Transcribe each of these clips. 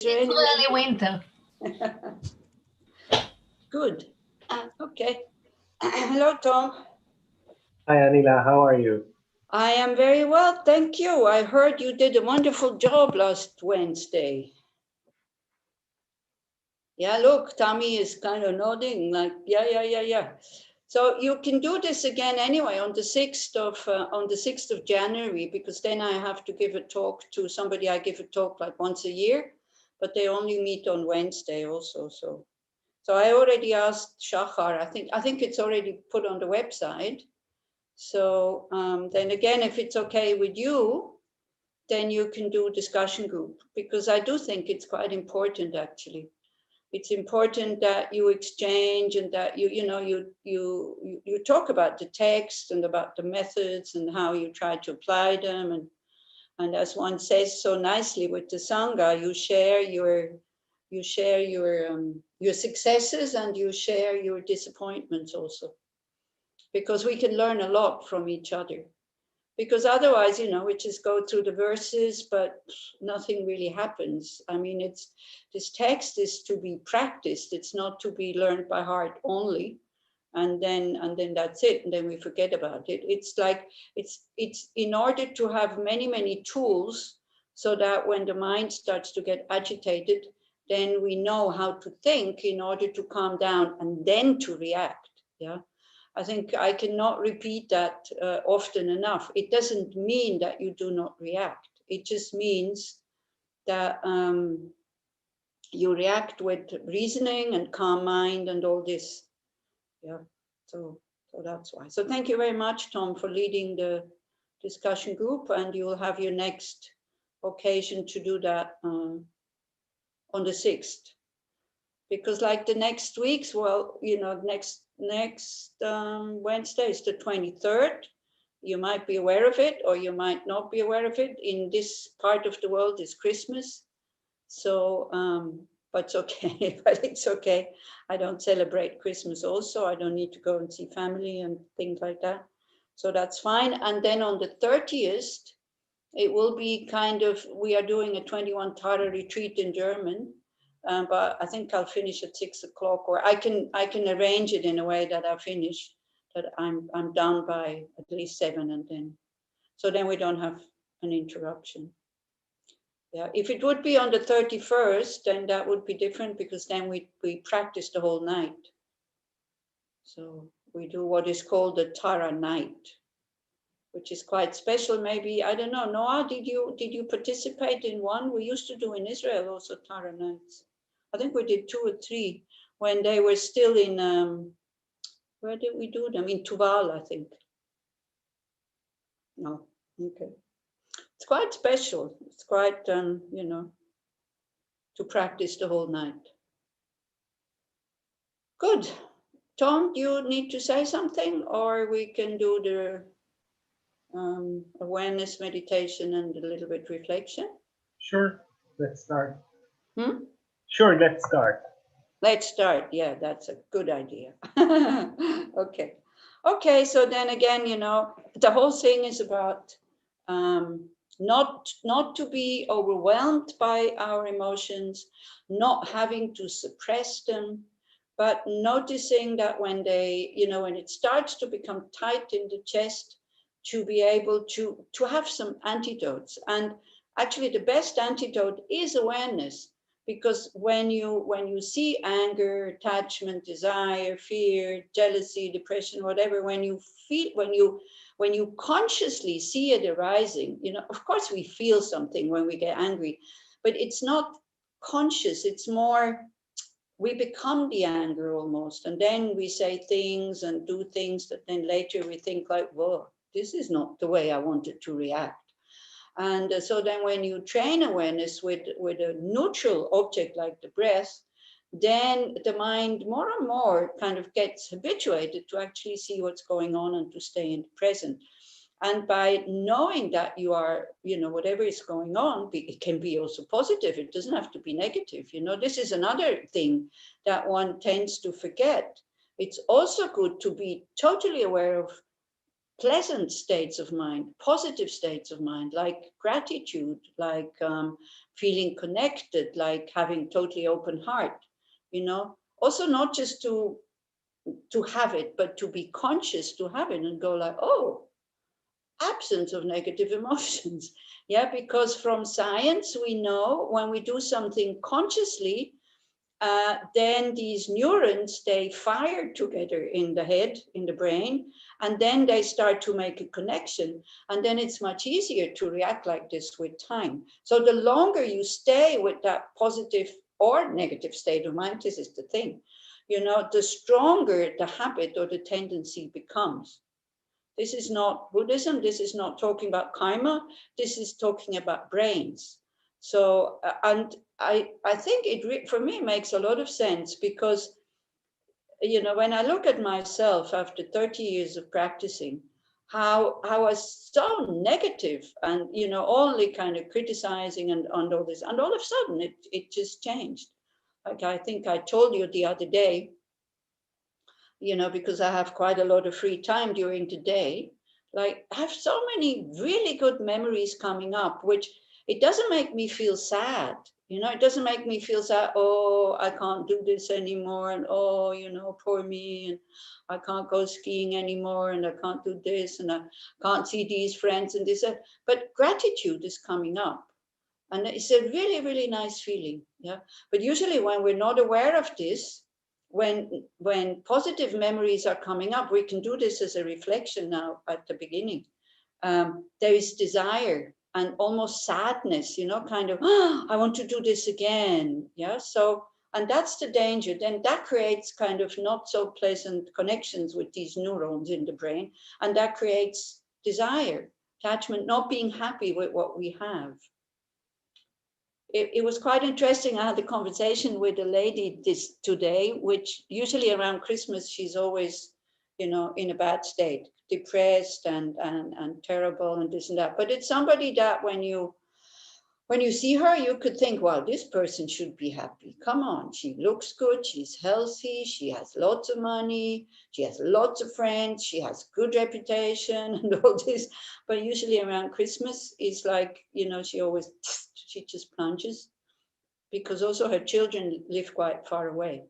It's really winter. Good. Okay. Hello, Tom. Hi, Anila. How are you? I am very well, thank you. I heard you did a wonderful job last Wednesday. Yeah, look, Tommy is kind of nodding like, yeah. So you can do this again anyway on the 6th of January, because then I have to give a talk to somebody. I give a talk like once a year, but they only meet on Wednesday also. So I already asked Shachar. I think it's already put on the website. So then again, if it's okay with you, then you can do discussion group, because I do think it's quite important actually. It's important that you exchange and that you talk about the text and about the methods and how you try to apply them, and as one says so nicely with the Sangha, you share your successes and you share your disappointments also, because we can learn a lot from each other. Because otherwise, we just go through the verses, but nothing really happens. I mean, this text is to be practiced. It's not to be learned by heart only, and then that's it, and then we forget about it. It's like it's in order to have many tools, so that when the mind starts to get agitated, then we know how to think in order to calm down and then to react. Yeah. I think I cannot repeat that often enough. It doesn't mean that you do not react. It just means that you react with reasoning and calm mind and all this. Yeah, so that's why. So thank you very much, Tom, for leading the discussion group, and you will have your next occasion to do that on the 6th. Because like the next weeks, well, next Wednesday is the 23rd. You might be aware of it or you might not be aware of it. In this part of the world is Christmas. So, but it's okay, but it's okay. I don't celebrate Christmas also. I don't need to go and see family and things like that. So that's fine. And then on the 30th, it will be we are doing a 21 Tara retreat in German. But I think I'll finish at 6 o'clock, or I can arrange it in a way that I finish, that I'm done by at least 7, and then we don't have an interruption. Yeah, if it would be on the 31st, then that would be different, because then we practice the whole night. So we do what is called the Tara night, which is quite special. Maybe, I don't know, Noah, did you participate in one? We used to do in Israel also Tara nights. I think we did 2 or 3 when they were still in, where did we do them? In Tuval, I think. No, okay. It's quite special. It's quite, to practice the whole night. Good. Tom, do you need to say something, or we can do the awareness meditation and a little bit reflection? Sure, let's start. Hmm? Sure, let's start. Let's start. Yeah, that's a good idea. Okay, so then again, the whole thing is about not to be overwhelmed by our emotions, not having to suppress them, but noticing that when when it starts to become tight in the chest, to be able to have some antidotes. And actually the best antidote is awareness, because when you see anger, attachment, desire, fear, jealousy, depression, whatever, when you consciously see it arising, of course we feel something when we get angry, but it's not conscious. It's more, we become the anger almost, and then we say things and do things that then later we think like, whoa, this is not the way I wanted to react. And so then when you train awareness with a neutral object like the breath, then the mind more and more kind of gets habituated to actually see what's going on and to stay in the present. And by knowing that you are, whatever is going on, it can be also positive. It doesn't have to be negative. This is another thing that one tends to forget. It's also good to be totally aware of pleasant states of mind, positive states of mind, like gratitude, like feeling connected, like having totally open heart, also not just to have it, but to be conscious to have it and go like, oh, absence of negative emotions. Yeah, because from science, we know when we do something consciously, then these neurons, they fire together in the head, in the brain, and then they start to make a connection. And then it's much easier to react like this with time. So the longer you stay with that positive or negative state of mind, this is the thing, the stronger the habit or the tendency becomes. This is not Buddhism. This is not talking about karma. This is talking about brains. So, and I think it for me makes a lot of sense because, when I look at myself after 30 years of practicing, how I was so negative and, only kind of criticizing and all this, and all of a sudden it just changed. Like I think I told you the other day, because I have quite a lot of free time during the day, like I have so many really good memories coming up, which it doesn't make me feel sad. It doesn't make me feel sad, oh, I can't do this anymore. And oh, poor me. And I can't go skiing anymore. And I can't do this. And I can't see these friends and this. But gratitude is coming up. And it's a really, really nice feeling. Yeah. But usually when we're not aware of this, when positive memories are coming up, we can do this as a reflection now at the beginning. There is desire and almost sadness, kind of, oh, I want to do this again. Yeah. So, and that's the danger. Then that creates kind of not so pleasant connections with these neurons in the brain. And that creates desire, attachment, not being happy with what we have. It was quite interesting. I had a conversation with a lady this today, which usually around Christmas, she's always, in a bad state, depressed and terrible and this and that. But it's somebody that when you see her, you could think, well, this person should be happy. Come on, she looks good, she's healthy, she has lots of money, she has lots of friends, she has good reputation and all this. But usually around Christmas, it's like, she just plunges because also her children live quite far away.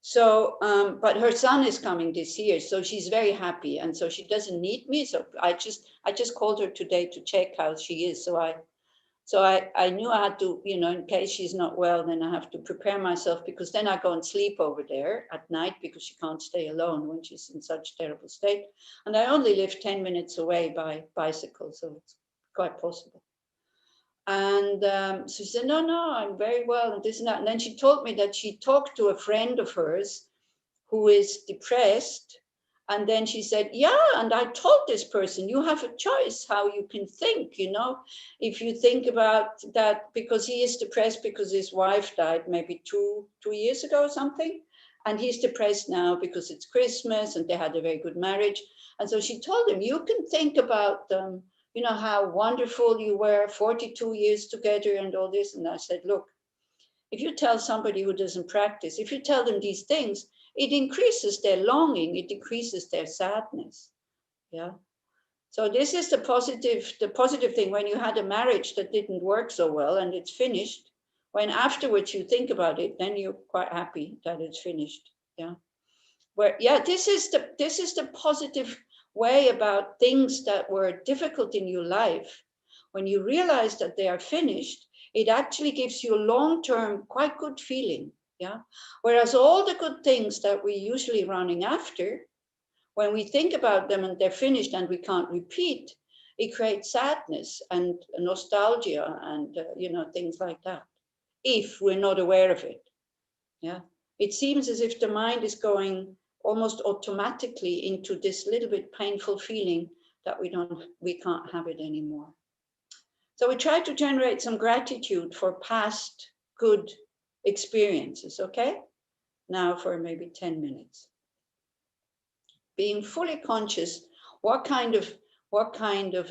So, but her son is coming this year, so she's very happy, and so she doesn't need me. So I just called her today to check how she is. So I knew I had to, in case she's not well, then I have to prepare myself, because then I go and sleep over there at night because she can't stay alone when she's in such terrible state. And I only live 10 minutes away by bicycle, so it's quite possible. And so she said, no, I'm very well, and this and that. And then she told me that she talked to a friend of hers who is depressed. And then she said, yeah, and I told this person, you have a choice how you can think, if you think about that, because he is depressed because his wife died maybe two years ago or something. And he's depressed now because it's Christmas and they had a very good marriage. And so she told him, you can think about how wonderful you were, 42 years together and all this. And I said, look, if you tell somebody who doesn't practice, if you tell them these things, it increases their longing, it decreases their sadness. Yeah. So this is the positive thing. When you had a marriage that didn't work so well and it's finished, when afterwards you think about it, then you're quite happy that it's finished. Yeah. This is the positive way about things that were difficult in your life. When you realize that they are finished, it actually gives you a long-term, quite good feeling. Yeah. Whereas all the good things that we're usually running after, when we think about them and they're finished and we can't repeat, it creates sadness and nostalgia and things like that, if we're not aware of it. Yeah. It seems as if the mind is going almost automatically into this little bit painful feeling that we can't have it anymore. So we try to generate some gratitude for past good experiences, okay? Now for maybe 10 minutes. Being fully conscious, what kind of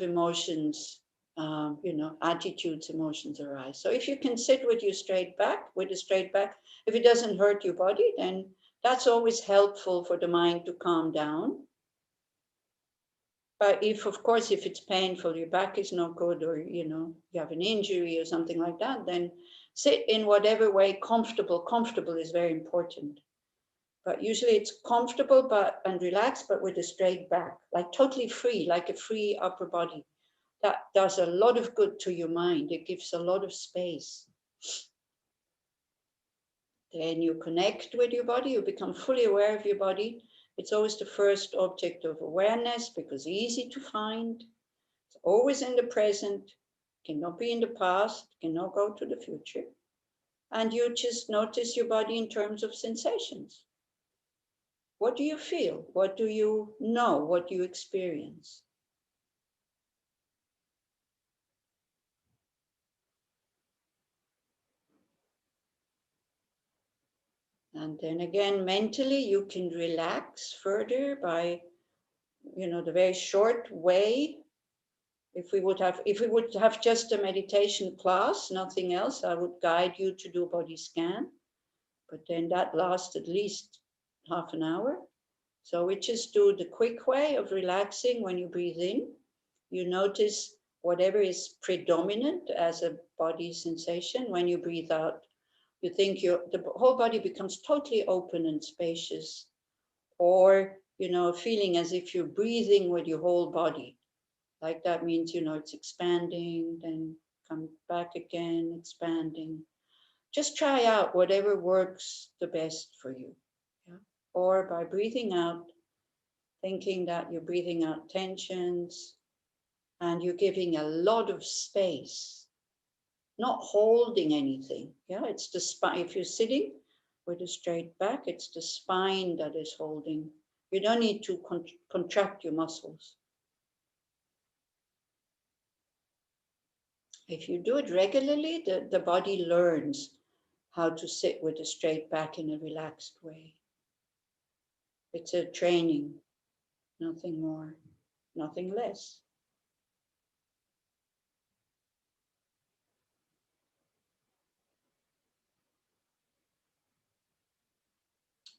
emotions, attitudes, emotions arise. So if you can sit with a straight back, if it doesn't hurt your body, then that's always helpful for the mind to calm down. But if, of course, if it's painful, your back is not good, or, you have an injury or something like that, then sit in whatever way comfortable. Comfortable is very important. But usually it's comfortable and relaxed, but with a straight back, like totally free, like a free upper body. That does a lot of good to your mind. It gives a lot of space. Then you connect with your body, you become fully aware of your body. It's always the first object of awareness because easy to find. It's always in the present, cannot be in the past, cannot go to the future. And you just notice your body in terms of sensations. What do you feel? What do you know? What do you experience? And then again, mentally, you can relax further by, the very short way. If we would have just a meditation class, nothing else, I would guide you to do a body scan. But then that lasts at least half an hour. So we just do the quick way of relaxing. When you breathe in, you notice whatever is predominant as a body sensation. When you breathe out, you think the whole body becomes totally open and spacious, or feeling as if you're breathing with your whole body. Like that means it's expanding, then come back again, expanding. Just try out whatever works the best for you. Yeah? Or by breathing out, thinking that you're breathing out tensions and you're giving a lot of space, not holding anything. Yeah, it's the spine. If you're sitting with a straight back, it's the spine that is holding. You don't need to contract your muscles. If you do it regularly, the body learns how to sit with a straight back in a relaxed way. It's a training, nothing more, nothing less.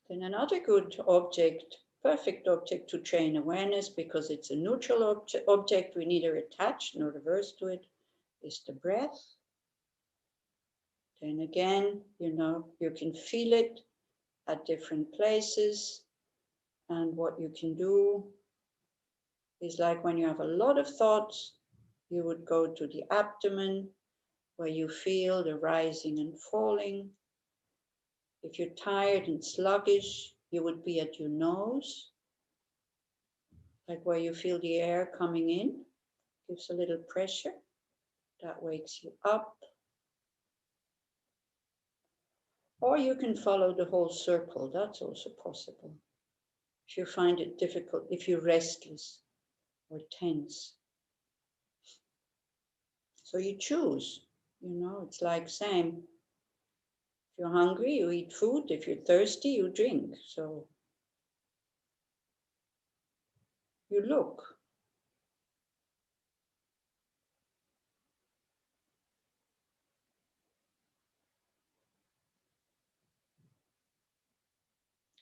Then another good object, perfect object to train awareness, because it's a neutral object, we neither attach nor reverse to it, is the breath. Then again, you can feel it at different places. And what you can do is, like when you have a lot of thoughts, you would go to the abdomen where you feel the rising and falling. If you're tired and sluggish, you would be at your nose, like where you feel the air coming in, gives a little pressure, that wakes you up. Or you can follow the whole circle, that's also possible. If you find it difficult, if you're restless or tense. So you choose, it's like same. If you're hungry, you eat food. If you're thirsty, you drink. So you look.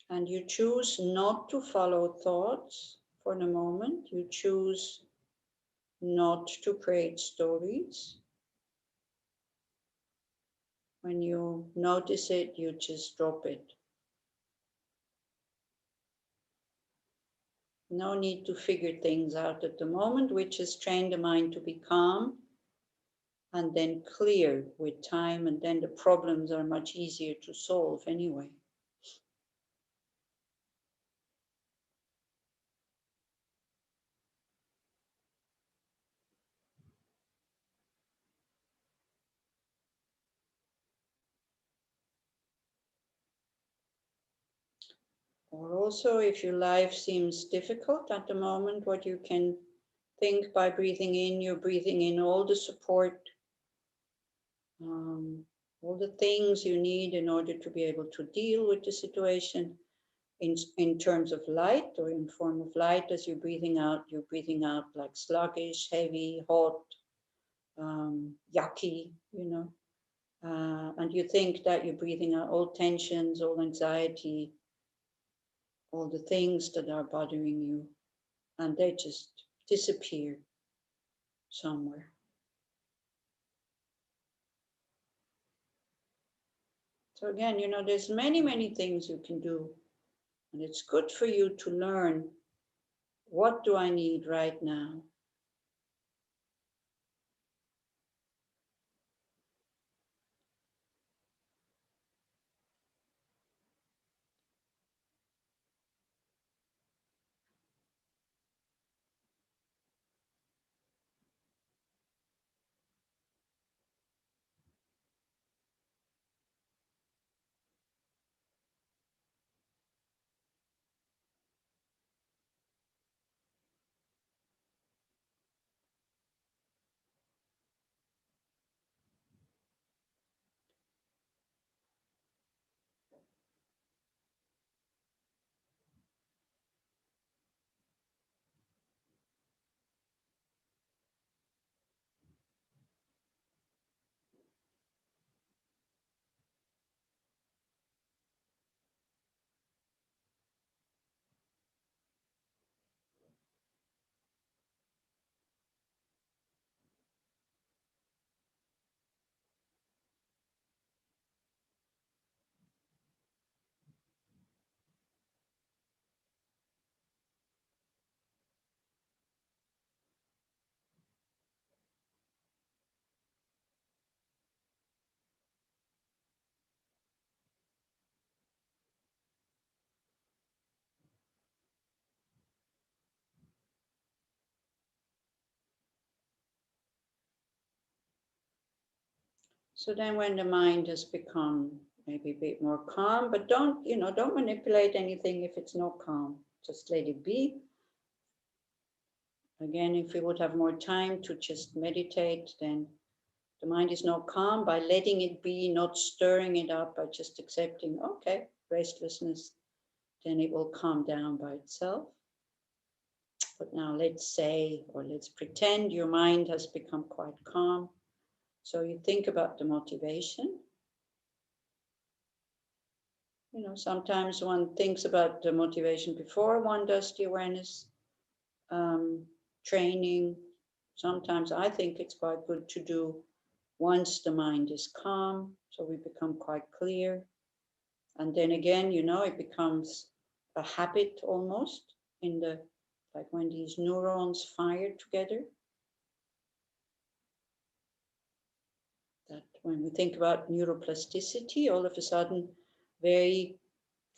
And you choose not to follow thoughts for the moment. You choose not to create stories. When you notice it, you just drop it. No need to figure things out at the moment. We just train the mind to be calm and then clear with time, and then the problems are much easier to solve anyway. Or also, if your life seems difficult at the moment, what you can think by breathing in, you're breathing in all the support, all the things you need in order to be able to deal with the situation in terms of light, or in form of light. As you're breathing out like sluggish, heavy, hot, yucky, and you think that you're breathing out all tensions, all anxiety, all the things that are bothering you, and they just disappear somewhere. So again, there's many things you can do. And it's good for you to learn, what do I need right now? So then when the mind has become maybe a bit more calm, but don't manipulate anything if it's not calm. Just let it be. Again, if we would have more time to just meditate, then the mind is not calm by letting it be, not stirring it up, by just accepting, okay, restlessness, then it will calm down by itself. But now let's say, or let's pretend your mind has become quite calm. So you think about the motivation. Sometimes one thinks about the motivation before one does the awareness training. Sometimes I think it's quite good to do once the mind is calm, so we become quite clear. And then again, it becomes a habit almost like when these neurons fire together. That when we think about neuroplasticity, all of a sudden, very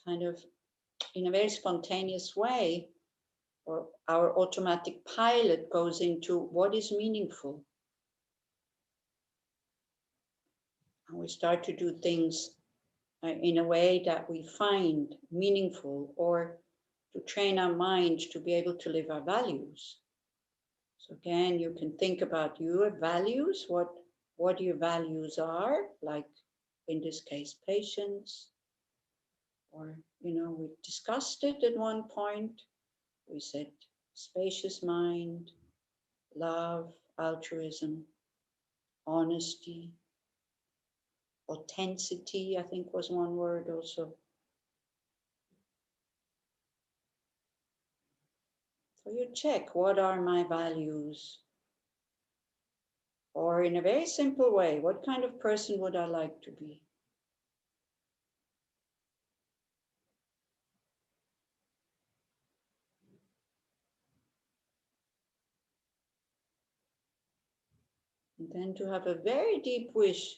kind of in a very spontaneous way, or our automatic pilot goes into what is meaningful. And we start to do things in a way that we find meaningful, or to train our mind to be able to live our values. So again, you can think about your values, what your values are, like in this case, patience, or, we discussed it at one point. We said spacious mind, love, altruism, honesty, authenticity, I think was one word also. So you check, what are my values? Or in a very simple way, what kind of person would I like to be? And then to have a very deep wish,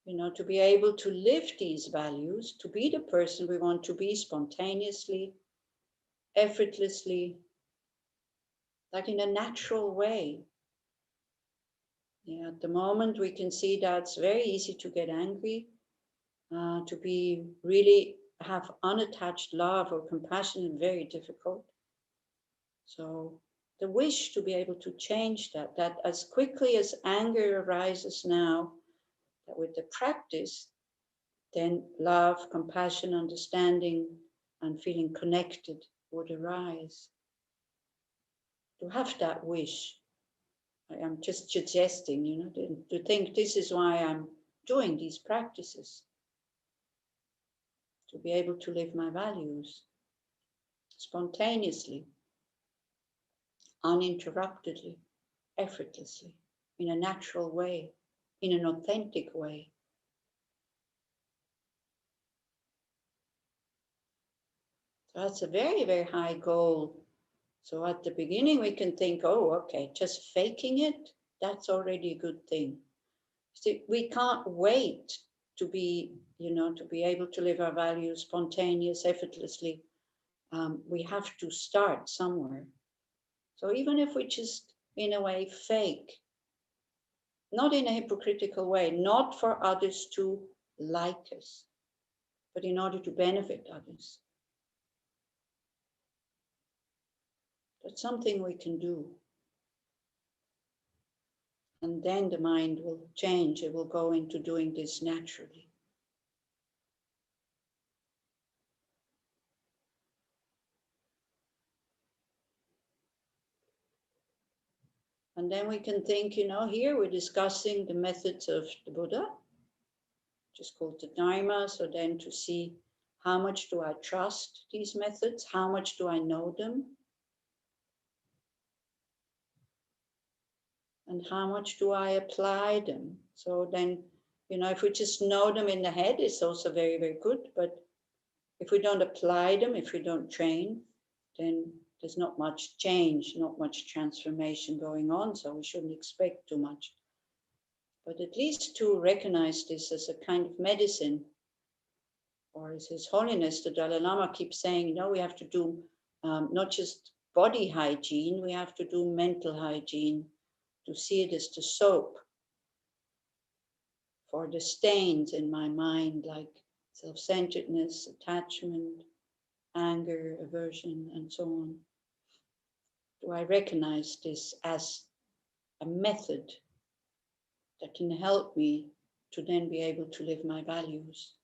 to be able to live these values, to be the person we want to be spontaneously, effortlessly, like in a natural way. Yeah, at the moment we can see that it's very easy to get angry, to be really have unattached love or compassion is very difficult. So the wish to be able to change that as quickly as anger arises now, that with the practice, then love, compassion, understanding, and feeling connected would arise. To have that wish, I am just suggesting, to think this is why I'm doing these practices, to be able to live my values spontaneously. uninterruptedly, effortlessly, in a natural way, in an authentic way. So that's a very, very high goal. So at the beginning, we can think, oh, okay, just faking it, that's already a good thing. See, we can't wait to be, to be able to live our values spontaneous, effortlessly. We have to start somewhere. So even if we just, in a way, fake, not in a hypocritical way, not for others to like us, but in order to benefit others. That's something we can do. And then the mind will change. It will go into doing this naturally. And then we can think, here we're discussing the methods of the Buddha, which is called the Dharma. So then to see how much do I trust these methods? How much do I know them? And how much do I apply them? So then, if we just know them in the head, it's also very, very good. But if we don't apply them, if we don't train, then there's not much change, not much transformation going on. So we shouldn't expect too much. But at least to recognize this as a kind of medicine, or as His Holiness, the Dalai Lama keeps saying, we have to do not just body hygiene, we have to do mental hygiene, to see it as the soap for the stains in my mind, like self-centeredness, attachment, anger, aversion, and so on. Do I recognize this as a method that can help me to then be able to live my values?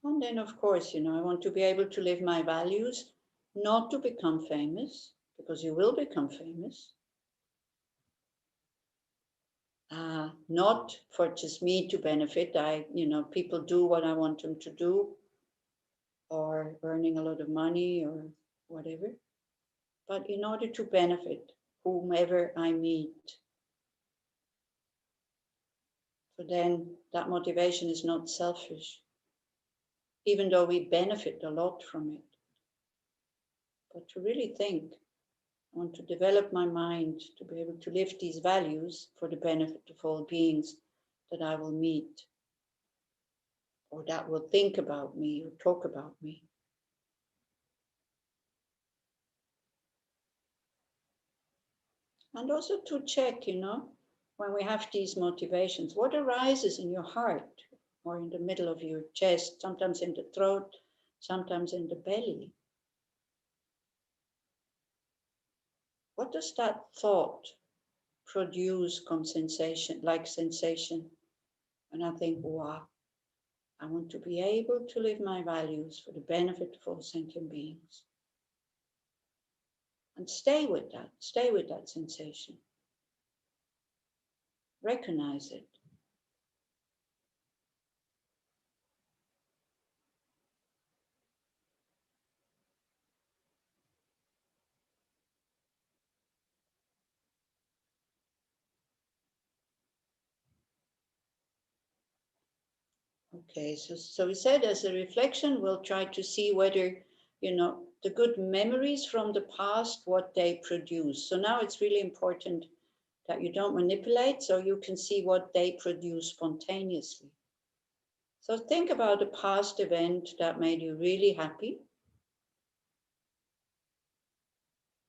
And then, of course, I want to be able to live my values, not to become famous, because you will become famous. Not for just me to benefit. People do what I want them to do, or earning a lot of money or whatever, but in order to benefit whomever I meet. So then that motivation is not selfish, even though we benefit a lot from it. But to really think, I want to develop my mind to be able to live these values for the benefit of all beings that I will meet, or that will think about me or talk about me. And also to check, when we have these motivations, what arises in your heart or in the middle of your chest, sometimes in the throat, sometimes in the belly. What does that thought produce sensation? And I think, wow, I want to be able to live my values for the benefit of all sentient beings. And stay with that sensation. Recognize it. Okay, so we said as a reflection, we'll try to see whether, the good memories from the past, what they produce. So now it's really important that you don't manipulate, so you can see what they produce spontaneously. So think about a past event that made you really happy.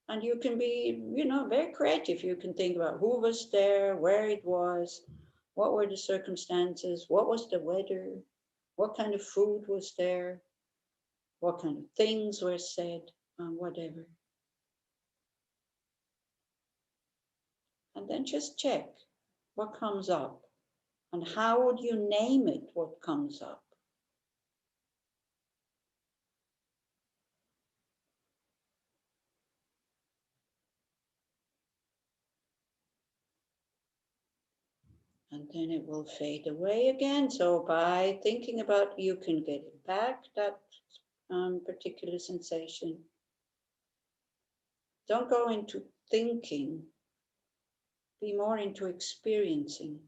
And you can be, very creative. You can think about who was there, where it was, what were the circumstances, what was the weather, what kind of food was there, what kind of things were said, whatever. And then just check what comes up and how would you name it, what comes up. And then it will fade away again. So by thinking about, you can get it back, that particular sensation. Don't go into thinking. Be more into experiencing.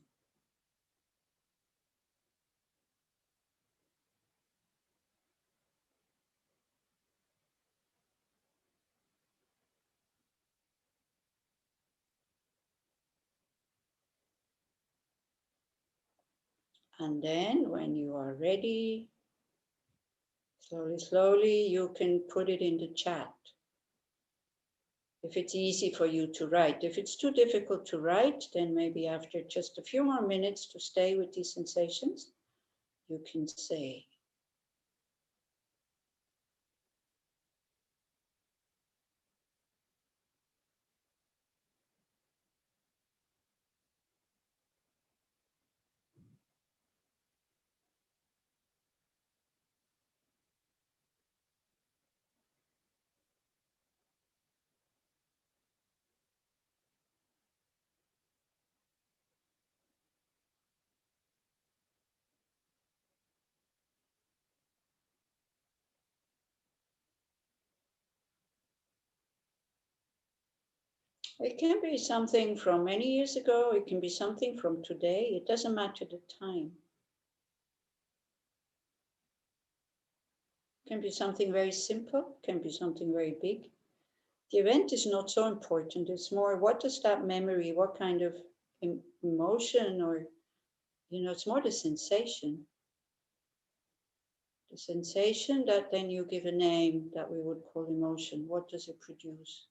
And then when you are ready, slowly, slowly, you can put it in the chat. If it's easy for you to write. If it's too difficult to write, then maybe after just a few more minutes to stay with these sensations, you can say. It can be something from many years ago. It can be something from today. It doesn't matter the time. It can be something very simple. It can be something very big. The event is not so important. It's more, what does that memory, what kind of emotion, or, it's more the sensation. The sensation that then you give a name that we would call emotion. What does it produce?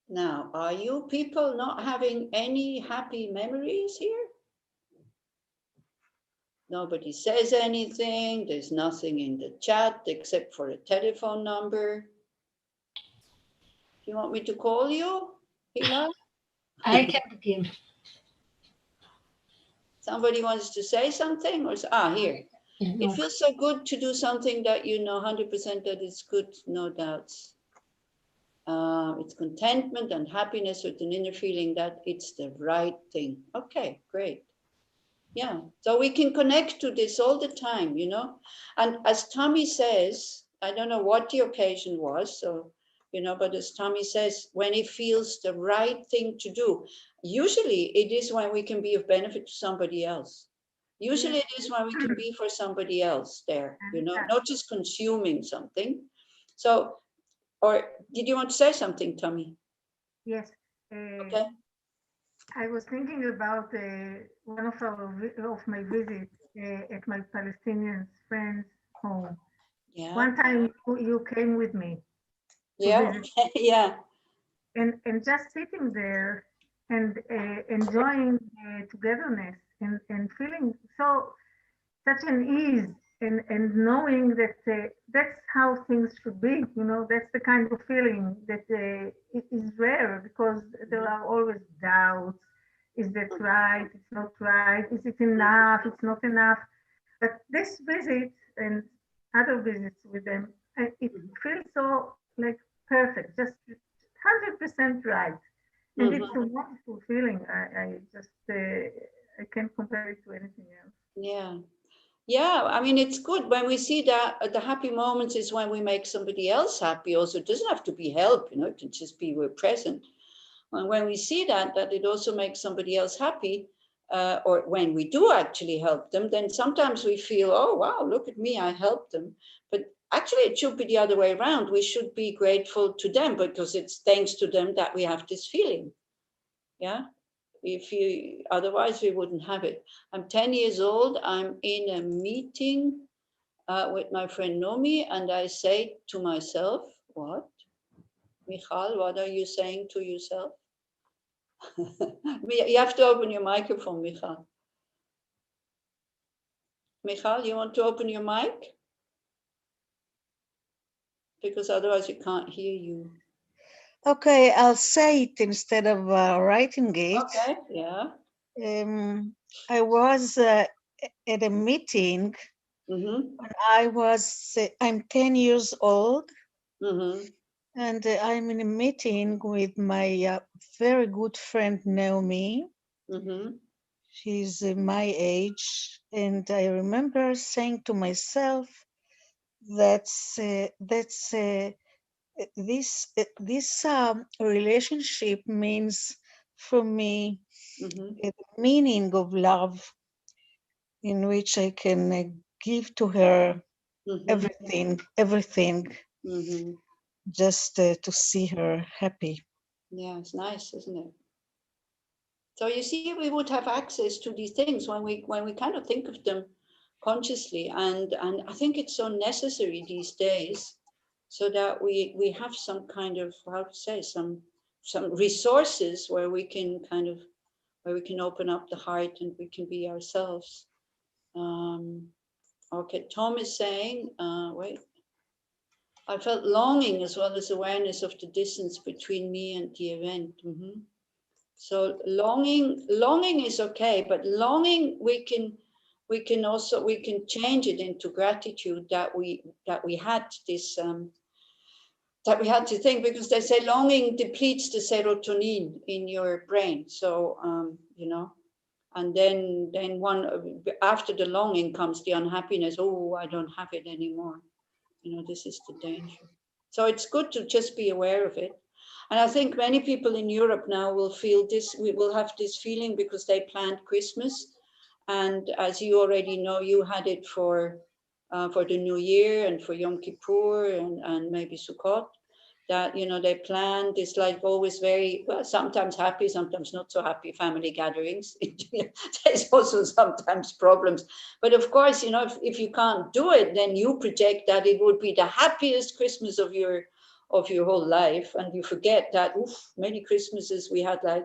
Now, are you people not having any happy memories here? Nobody says anything. There's nothing in the chat except for a telephone number. Do you want me to call you, Hila? I can begin. Somebody wants to say something? Here. Yeah, no. It feels so good to do something that you know 100% that it's good, no doubts. It's contentment and happiness with an inner feeling that it's the right thing. Okay, great. Yeah, so we can connect to this all the time, And as Tommy says, I don't know what the occasion was, so, but as Tommy says, when it feels the right thing to do, usually it is when we can be of benefit to somebody else. Usually it is when we can be for somebody else there, not just consuming something. So, or did you want to say something, Tommy? Yes. Okay. I was thinking about one of my visits at my Palestinian friend's home. Yeah. One time you came with me. Yeah. Yeah. And just sitting there and enjoying togetherness and feeling such an ease and knowing that that's how things should be. That's the kind of feeling that it is rare because there are always doubts. Is that right? It's not right. Is it enough? It's not enough. But this visit and other visits with them, it feels so like perfect, just 100% right. And it's a wonderful feeling. I just I can't compare it to anything else. Yeah. Yeah, I mean, it's good when we see that the happy moments is when we make somebody else happy. Also, it doesn't have to be help, it can just be we're present. And when we see that it also makes somebody else happy, or when we do actually help them, then sometimes we feel, oh, wow, look at me, I helped them. But actually, it should be the other way around. We should be grateful to them because it's thanks to them that we have this feeling. Yeah. Otherwise we wouldn't have it. I'm 10 years old. I'm in a meeting with my friend Nomi, and I say to myself, what? Michal, what are you saying to yourself? You have to open your microphone, Michal. Michal, you want to open your mic? Because otherwise you can't hear you. Okay, I'll say it instead of writing it. Okay, yeah. I was at a meeting Mm-hmm. when I'm 10 years old, Mm-hmm. and I'm in a meeting with my very good friend Naomi. Mm-hmm. She's my age, and I remember saying to myself, that's this relationship means for me Mm-hmm. the meaning of love, in which I can give to her Mm-hmm. everything, Mm-hmm. just to see her happy. Yeah, it's nice, isn't it? So you see, we would have access to these things when we kind of think of them consciously, and I think it's so necessary these days, so that we have some kind of, how to say, some resources where we can kind of, where we can open up the heart and we can be ourselves. Okay, Tom is saying, wait, I felt longing as well as awareness of the distance between me and the event. Mhm. So longing is okay, but longing we can also we can change it into gratitude that we had this that we had to think, because they say longing depletes the serotonin in your brain. So you know, and then one after the longing comes the unhappiness. Oh, I don't have it anymore. You know, this is the danger. So it's good to just be aware of it. And I think many people in Europe now will feel this, we will have this feeling because they planned Christmas. And as you already know, you had it for the New Year and for Yom Kippur and maybe Sukkot, that, you know, they planned this, like, always very, well, sometimes happy, sometimes not so happy family gatherings. There's also sometimes problems. But of course, you know, if you can't do it, then you project that it would be the happiest Christmas of your whole life. And you forget that, oof, many Christmases we had, like,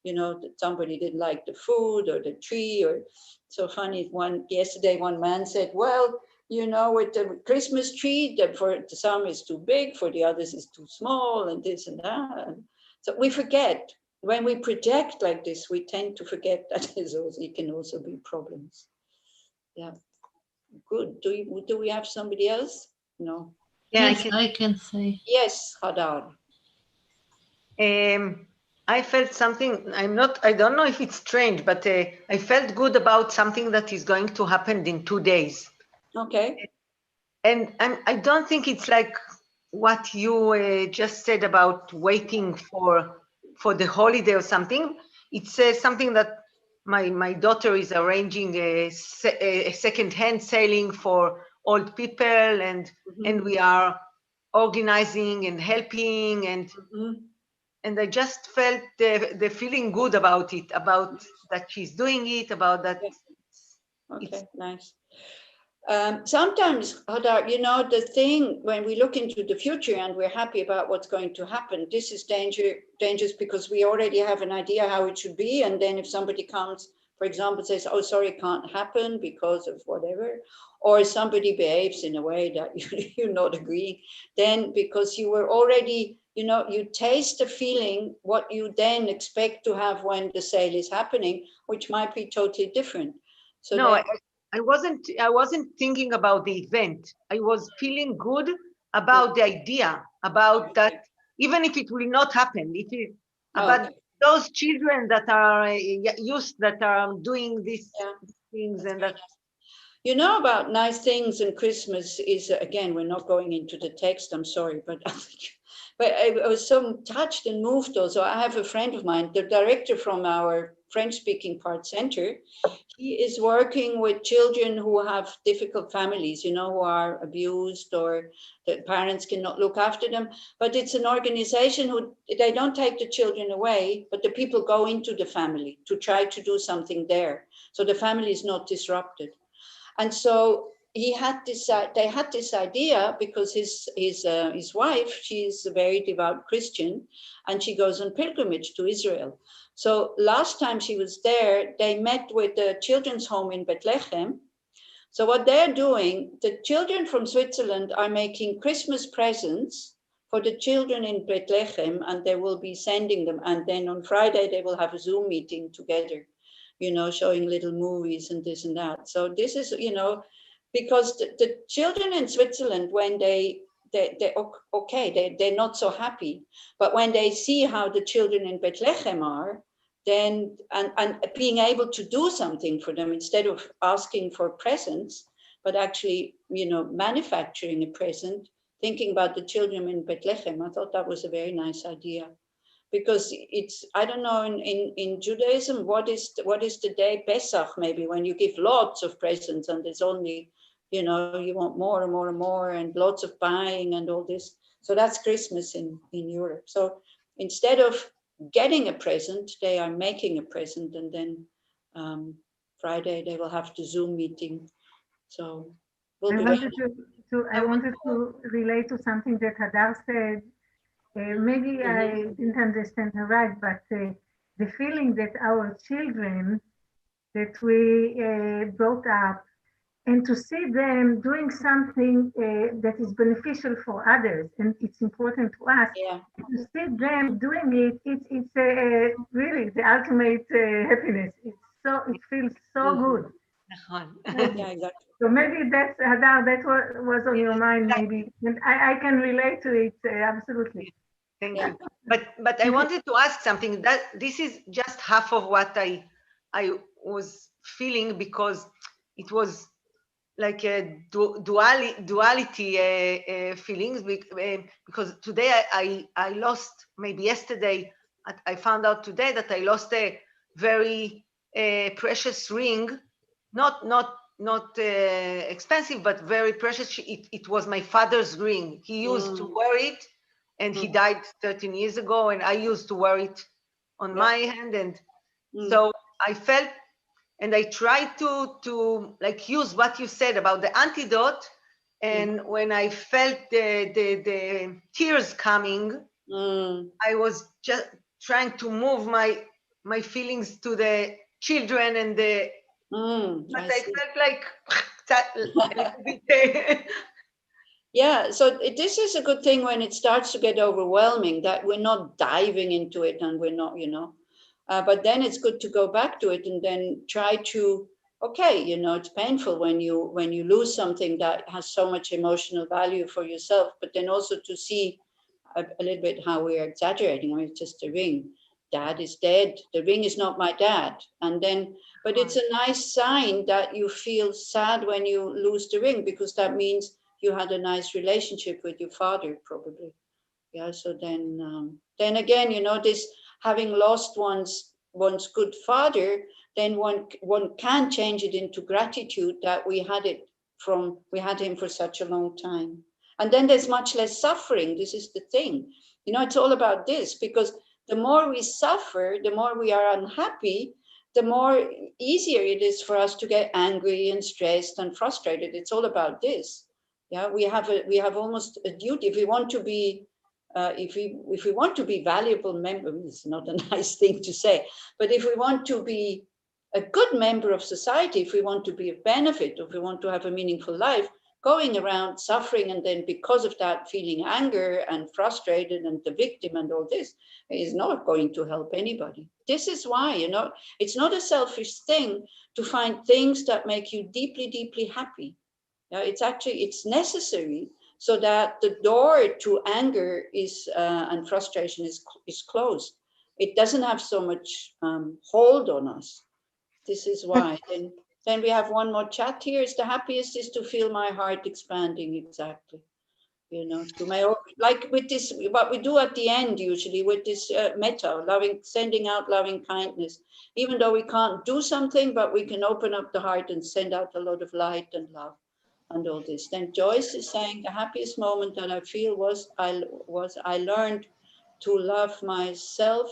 you know, that somebody didn't like the food or the tree. Or so funny, yesterday one man said, well, you know, with the Christmas tree, for some is too big, for the others is too small, and this and that. And so we forget, when we project like this, we tend to forget that it can also be problems. Yeah, good. Do we have somebody else? No. Yeah, Yes, I can say. Yes, Hadar. I felt something. I don't know if it's strange, but I felt good about something that is going to happen in 2 days. Okay. And I don't think it's like what you just said about waiting for the holiday or something. It's something that my daughter is arranging a second-hand sailing for old people, and we are organizing and helping, and I just felt the feeling good about it, about that she's doing it, about that. Okay, nice. Sometimes, Hadar, you know, the thing, when we look into the future and we're happy about what's going to happen, this is dangerous because we already have an idea how it should be. And then if somebody comes, for example, says, oh, sorry, it can't happen because of whatever, or somebody behaves in a way that you're not agreeing, then because you were already, you know, you taste the feeling, what you then expect to have when the sale is happening, which might be totally different. So no, that, I wasn't thinking about the event. I was feeling good about the idea, about that, even if it will not happen, it is about those children that are used, that are doing these things, and that. You know, about nice things in Christmas is, again, we're not going into the text, I'm sorry, but I was so touched and moved also. I have a friend of mine, the director from our French-speaking part center. He is working with children who have difficult families, you know, who are abused or the parents cannot look after them. But it's an organization who, they don't take the children away, but the people go into the family to try to do something there. So the family is not disrupted. And so they had this idea because his wife, she's a very devout Christian, and she goes on pilgrimage to Israel. So last time she was there, they met with the children's home in Bethlehem. So what they're doing, the children from Switzerland are making Christmas presents for the children in Bethlehem, and they will be sending them. And then on Friday, they will have a Zoom meeting together, showing little movies and this and that. So this is, because the children in Switzerland, when they're not so happy. But when they see how the children in Bethlehem are, then and being able to do something for them instead of asking for presents, but actually, manufacturing a present, thinking about the children in Bethlehem, I thought that was a very nice idea. Because it's, I don't know, in Judaism, what is the day Pesach, maybe, when you give lots of presents and there's only, you want more and more and more and lots of buying and all this. So that's Christmas in Europe. So instead of getting a present, they are making a present, and then Friday they will have the Zoom meeting. So I wanted to relate to something that Hadar said. Maybe I didn't understand her right, but the feeling that our children that we brought up, and to see them doing something that is beneficial for others, and it's important to us. Yeah. To see them doing it, it's really the ultimate happiness. It feels so good. Yeah, exactly. So maybe that's Hadar, that's what was on your mind, maybe, and I can relate to it absolutely. Thank you. But I wanted to ask something. That this is just half of what I was feeling, because it was like a duality feelings, because today I lost, maybe yesterday, I found out today that I lost a very precious ring, not expensive, but very precious. It was my father's ring. He used to wear it, and he died 13 years ago, and I used to wear it on my hand, and so I felt. And I tried to like use what you said about the antidote. And when I felt the tears coming, I was just trying to move my feelings to the children and the. But I felt like a little bit. Yeah, so this is a good thing when it starts to get overwhelming, that we're not diving into it and we're not, but then it's good to go back to it and then try to, okay, it's painful when you lose something that has so much emotional value for yourself, but then also to see a little bit how we're exaggerating. I mean, it's just a ring. Dad is dead. The ring is not my dad. And then, but it's a nice sign that you feel sad when you lose the ring, because that means you had a nice relationship with your father, probably. Yeah. So then again, this having lost one's good father, then one can change it into gratitude that we had him for such a long time. And then there's much less suffering. This is the thing. It's all about this, because the more we suffer, the more we are unhappy, the more easier it is for us to get angry and stressed and frustrated. It's all about this. Yeah, we have almost a duty. If we want to be if we want to be valuable members, it's not a nice thing to say, but if we want to be a good member of society, if we want to be of benefit, if we want to have a meaningful life, going around suffering and then because of that feeling anger and frustrated and the victim and all this is not going to help anybody. This is why, it's not a selfish thing to find things that make you deeply, deeply happy. It's necessary, so that the door to anger and frustration is closed. It doesn't have so much hold on us. This is why. Then we have one more chat here. Is the happiest is to feel my heart expanding. Exactly. To my own, like with this, what we do at the end usually with this metta, sending out loving kindness. Even though we can't do something, but we can open up the heart and send out a lot of light and love. And all this. Then Joyce is saying the happiest moment that I feel was I learned to love myself.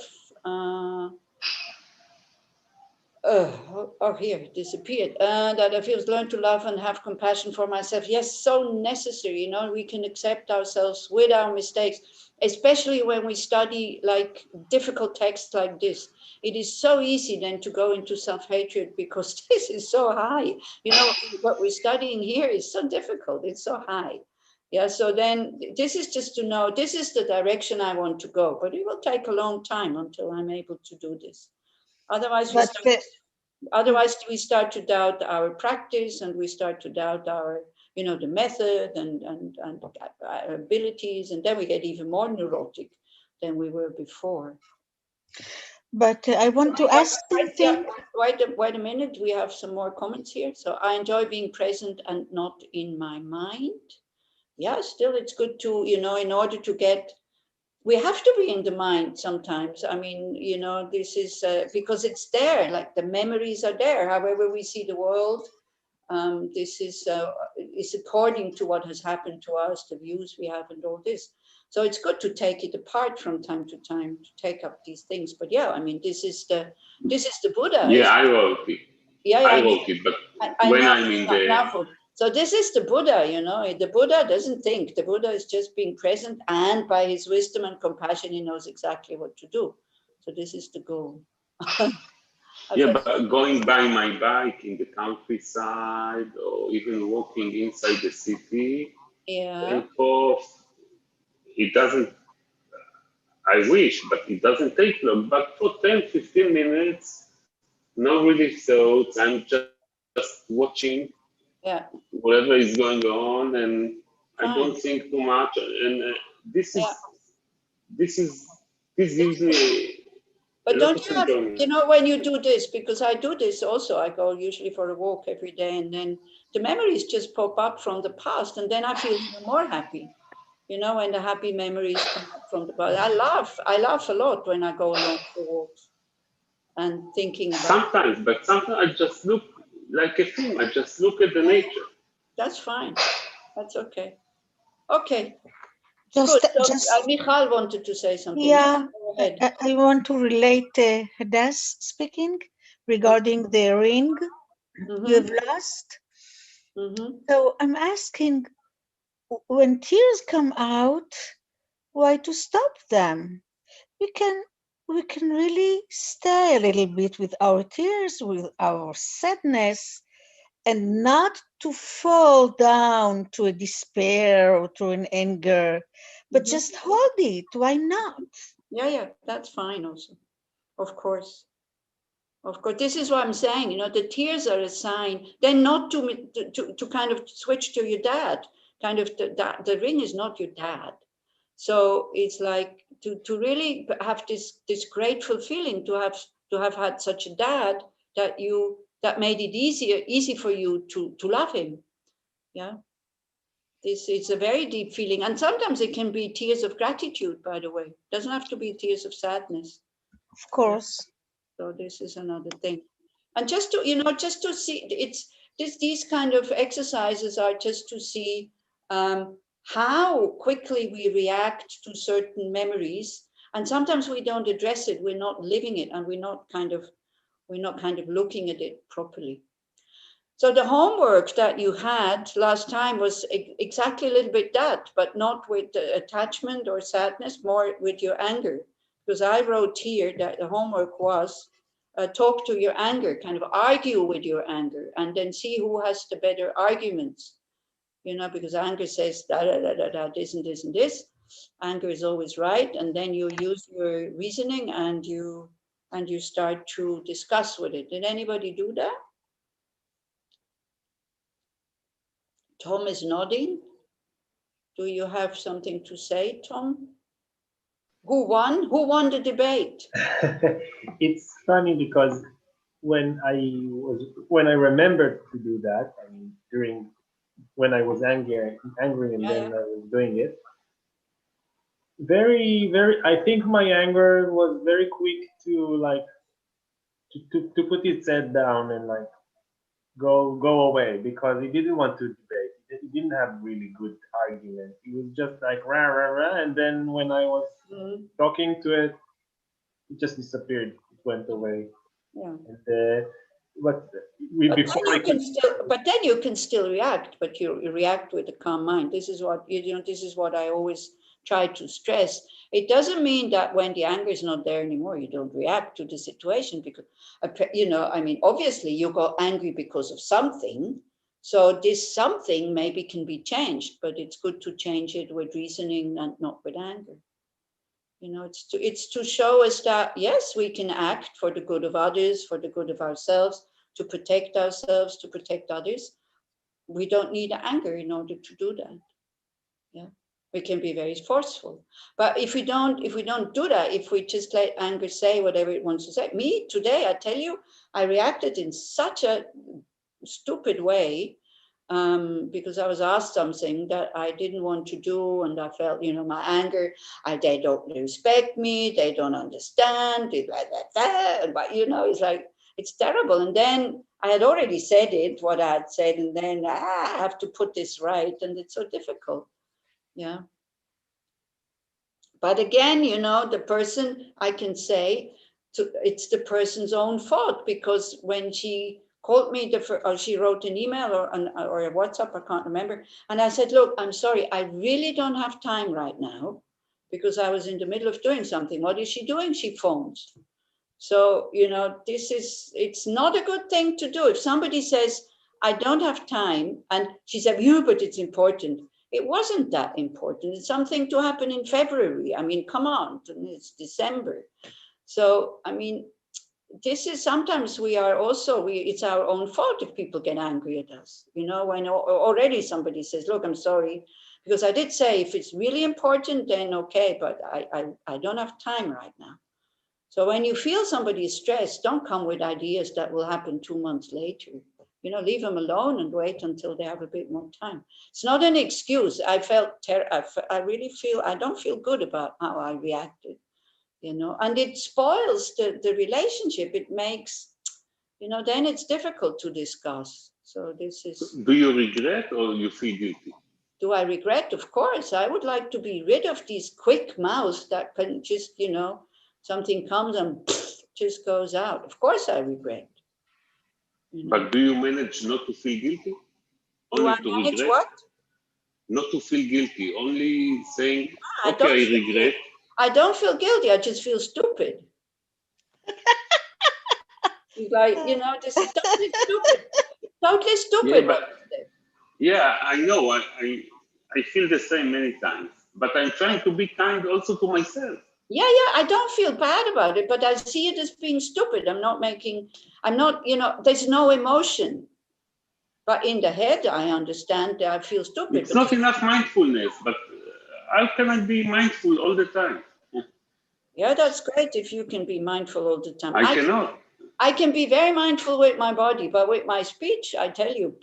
Here it disappeared. That I feel learn to love and have compassion for myself. Yes, so necessary. You know, we can accept ourselves with our mistakes, especially when we study like difficult texts like this. It is so easy then to go into self-hatred because this is so high. You know, what we're studying here is so difficult. It's so high. Yeah, so then this is just to know this is the direction I want to go, but it will take a long time until I'm able to do this. Otherwise, But we start to doubt our practice, and we start to doubt our, you know, the method and our abilities, and then we get even more neurotic than we were before. I want to ask something. Wait a minute. We have some more comments here. So I enjoy being present and not in my mind. Yeah, still it's good to, you know, in order to get, we have to be in the mind sometimes. I mean, you know, this is because it's there, like the memories are there. However we see the world, this is according to what has happened to us, the views we have and all this. So it's good to take it apart from time to time to take up these things. But yeah, I mean, this is the Buddha. Yeah, I wrote it. Yeah, I wrote it, but I when know, I'm in the so this is the Buddha, you know. The Buddha doesn't think. The Buddha is just being present, and by his wisdom and compassion, he knows exactly what to do. So this is the goal. yeah, but going by my bike in the countryside or even walking inside the city, Yeah. and forth, it doesn't, I wish, but it doesn't take long. But for 10, 15 minutes, no really thoughts. I'm just watching Yeah. whatever is going on, and I Fine. don't think too much. And this Yeah. gives me But a lot don't of you have, enjoyment. you know, when you do this, because I do this also, I go usually for a walk every day, and then the memories just pop up from the past, and then I feel even more happy. You know, when the happy memories come up from the past. I laugh a lot when I go along for walks and thinking about. Sometimes I just look like a film. I just look at the nature. That's fine. That's okay. Okay. Just, Good. So, just Michal wanted to say something. yeah, Go ahead. I want to relate Hadass speaking regarding the ring you have lost. So I'm asking, when tears come out, why to stop them? We can really stay a little bit with our tears, with our sadness, and not to fall down to a despair or to an anger, but just hold it. Why not? Yeah, that's fine also. Of course. Of course, this is what I'm saying. You know, the tears are a sign. Then not to kind of switch to your dad. Kind of the ring is not your dad. So it's like to really have this grateful feeling to have had such a dad that made it easy for you to love him. Yeah. This is a very deep feeling. And sometimes it can be tears of gratitude, by the way. It doesn't have to be tears of sadness. Of course. So this is another thing. And just to, you know, just to see, these kind of exercises are just to see how quickly we react to certain memories. And sometimes we don't address it. We're not living it, and we're not kind of looking at it properly. So the homework that you had last time was exactly a little bit that, but not with the attachment or sadness, more with your anger. Because I wrote here that the homework was talk to your anger, kind of argue with your anger, and then see who has the better arguments. You know, because anger says da da da da da, this and this and this. Anger is always right, and then you use your reasoning and you start to discuss with it. Did anybody do that? Tom is nodding. Do you have something to say, Tom? Who won? Who won the debate? It's funny because when I remembered to do that, I mean, when I was angry, and then I was doing it. I think my anger was very quick to like to put its head down and like go away, because he didn't want to debate. He didn't have really good argument. He was just like rah rah rah, and then when I was talking to it, it just disappeared. It went away. Yeah. And but we But before then I you can could, still, but then you can still react, but you react with a calm mind. This is what this is what I always try to stress. It doesn't mean that when the anger is not there anymore, you don't react to the situation, because I mean, obviously you got angry because of something. So this something maybe can be changed, but it's good to change it with reasoning and not with anger. It's to show us that, yes, we can act for the good of others, for the good of ourselves, to protect ourselves, to protect others. We don't need anger in order to do that. Yeah, we can be very forceful, but if we don't do that, if we just let anger say whatever it wants to say. Me today, I tell you, I reacted in such a stupid way. Because I was asked something that I didn't want to do, and I felt, my anger. They don't respect me. They don't understand. But it's like, it's terrible. And then I had already said what I had said, and then I have to put this right, and it's so difficult. Yeah. But again, the person, I can say, it's the person's own fault, because when she called me, or she wrote an email or a WhatsApp, I can't remember. And I said, look, I'm sorry, I really don't have time right now, because I was in the middle of doing something. What is she doing? She phones. So, it's not a good thing to do. If somebody says, I don't have time, and she said, but it's important. It wasn't that important. It's something to happen in February. I mean, come on, it's December. So, I mean, this is sometimes it's our own fault if people get angry at us, when already somebody says, look, I'm sorry, because I did say, if it's really important, then okay, but I don't have time right now. So when you feel somebody is stressed, don't come with ideas that will happen 2 months later. Leave them alone and wait until they have a bit more time. It's not an excuse. I really feel, I don't feel good about how I reacted. And it spoils the relationship. It makes, then it's difficult to discuss. So this is. Do you regret or you feel guilty? Do I regret? Of course. I would like to be rid of these quick mouths that can just, something comes and just goes out. Of course I regret. But do you manage not to feel guilty? Do Only I to manage regret? what? Not to feel guilty, only saying, I okay, I regret. I don't feel guilty, I just feel stupid. Like, this is totally stupid. Totally stupid. Yeah, I know. I feel the same many times, but I'm trying to be kind also to myself. Yeah, I don't feel bad about it, but I see it as being stupid. I'm not, there's no emotion. But in the head, I understand that I feel stupid. It's not enough mindfulness, but how can I be mindful all the time? Yeah, that's great if you can be mindful all the time. I cannot. I can be very mindful with my body, but with my speech, I tell you,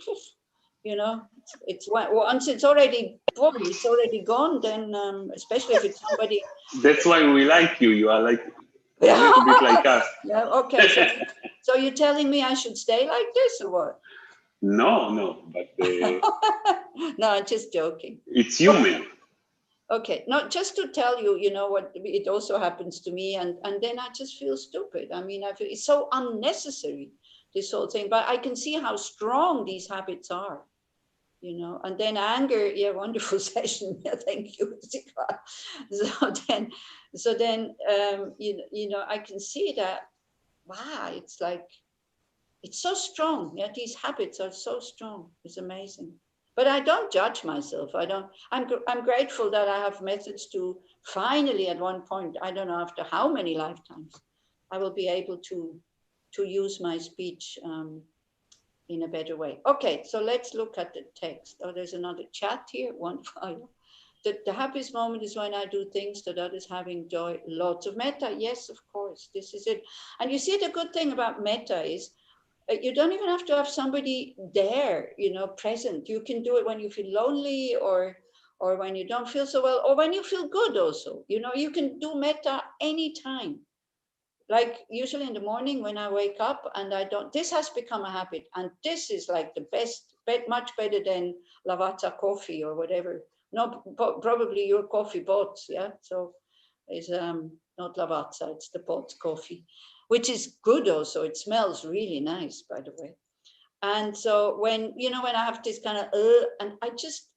it's once it's already gone, then especially if it's somebody. That's why we like you. You are like a little bit like us. Yeah, okay. So you're telling me I should stay like this or what? No, but no, I'm just joking. It's human. Okay, no, just to tell you, what it also happens to me, and then I just feel stupid. I mean, I feel it's so unnecessary, this whole thing. But I can see how strong these habits are, And then anger, yeah, wonderful session. Yeah, thank you. So then, I can see that. Wow, it's like it's so strong. Yeah, these habits are so strong. It's amazing. But I don't judge myself. I'm grateful that I have methods to finally, at one point, I don't know after how many lifetimes, I will be able to use my speech in a better way. Okay, so let's look at the text. Oh, there's another chat here. Wonderful. The happiest moment is when I do things that others having joy. Lots of metta. Yes, of course. This is it. And you see, the good thing about metta is you don't even have to have somebody there, present. You can do it when you feel lonely or when you don't feel so well, or when you feel good also. You can do metta anytime. Like usually in the morning when I wake up and this has become a habit. And this is like the best, much better than Lavazza coffee or whatever. No, probably your coffee bots, yeah? So it's not Lavazza, it's the bot coffee. which is good also. It smells really nice, by the way. And so when, you know, when I have this kind of, and I just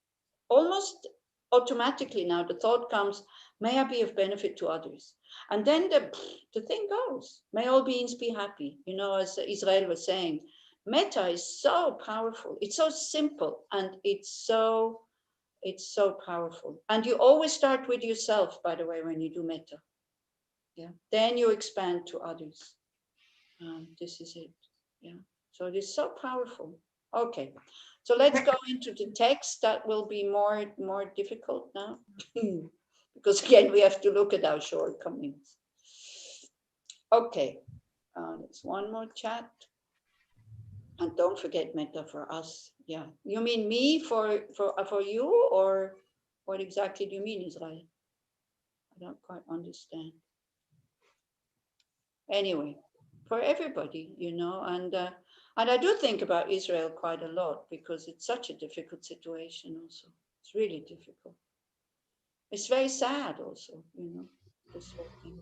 almost automatically now the thought comes, may I be of benefit to others? And then the thing goes, may all beings be happy. You know, as Israel was saying, metta is so powerful. It's so simple, and it's so powerful. And you always start with yourself, by the way, when you do metta. Yeah. Then you expand to others. This is it. Yeah. So it is so powerful. Okay. So let's go into the text. That will be more difficult now. Because again, we have to look at our shortcomings. Okay. There's one more chat. And don't forget metta for us. Yeah. You mean me for you, or what exactly do you mean, Israel? I don't quite understand. Anyway, for everybody, you know, and I do think about Israel quite a lot, because it's such a difficult situation also. It's really difficult. It's very sad also, you know, this whole thing.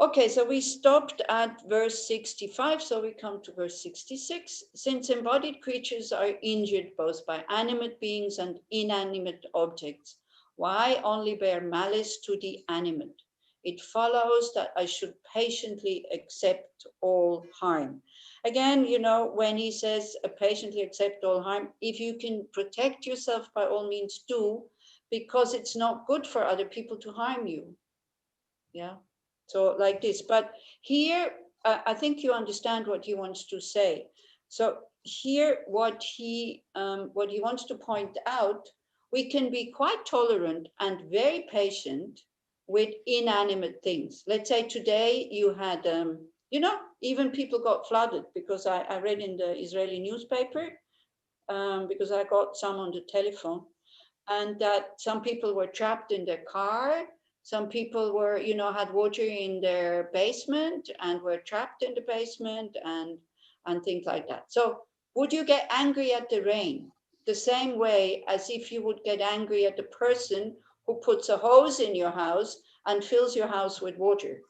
Okay, so we stopped at verse 65, so we come to verse 66. Since embodied creatures are injured both by animate beings and inanimate objects, why only bear malice to the animate? It follows that I should patiently accept all harm. Again, you know, when he says patiently accept all harm, if you can protect yourself, by all means do, because it's not good for other people to harm you. Yeah. So like this, but here, I think you understand what he wants to say. So here, what he wants to point out, we can be quite tolerant and very patient with inanimate things. Let's say today you had, you know, even people got flooded, because I read in the Israeli newspaper, because I got some on the telephone, and that some people were trapped in their car. Some people were, you know, had water in their basement and were trapped in the basement, and things like that. So would you get angry at the rain the same way as if you would get angry at the person who puts a hose in your house and fills your house with water?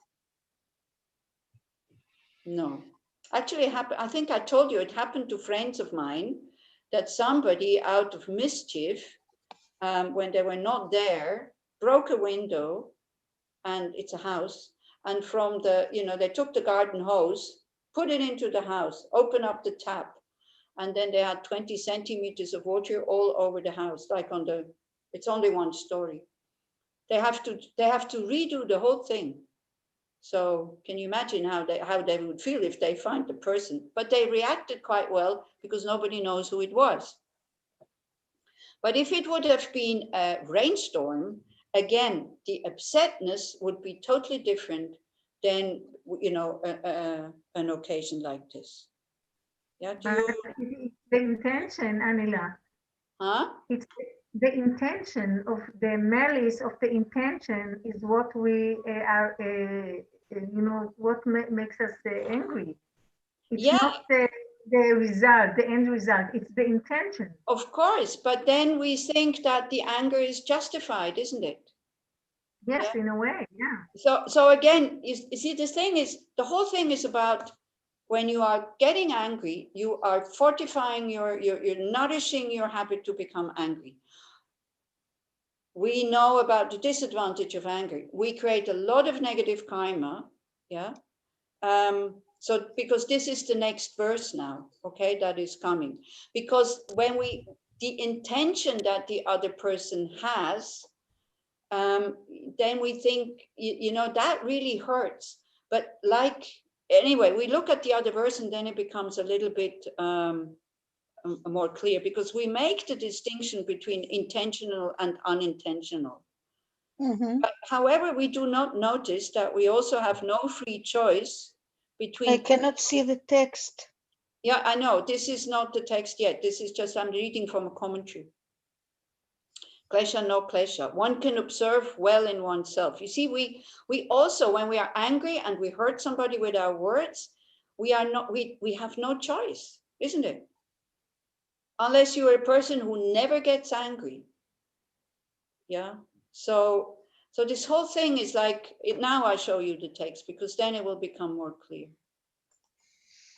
No. Actually, it happened, I think I told you, it happened to friends of mine, that somebody out of mischief, when they were not there, broke a window, and it's a house, and from the, you know, they took the garden hose, put it into the house, open up the tap, and then they had 20 centimeters of water all over the house, like on the, it's only one story. They have to redo the whole thing. So can you imagine how they would feel if they find the person? But they reacted quite well, because nobody knows who it was. But if it would have been a rainstorm, again, the upsetness would be totally different than, you know, an occasion like this. Yeah, do you? It's the intention, Anila. Huh? It's the intention of the malice of the intention is what we are, you know, what makes us angry. It's not the result, the end result, it's the intention. Of course, but then we think that the anger is justified, isn't it? Yes, yeah. In a way, yeah. So again, you see, the thing is, the whole thing is about, when you are getting angry, you are fortifying you're nourishing your habit to become angry. We know about the disadvantage of anger. We create a lot of negative karma, yeah. So because this is the next verse now, okay, that is coming. Because when the intention that the other person has, then we think, you know, that really hurts. But like, anyway, we look at the other verse, and then it becomes a little bit more clear, because we make the distinction between intentional and unintentional. Mm-hmm. But however, we do not notice that we also have no free choice between. I cannot see the text. Yeah, I know. This is not the text yet. This is just, I'm reading from a commentary. Klesha, no klesha. One can observe well in oneself. You see, we also, when we are angry and we hurt somebody with our words, we have no choice, isn't it? Unless you are a person who never gets angry. Yeah. So So this whole thing is like, now I show you the text because then it will become more clear.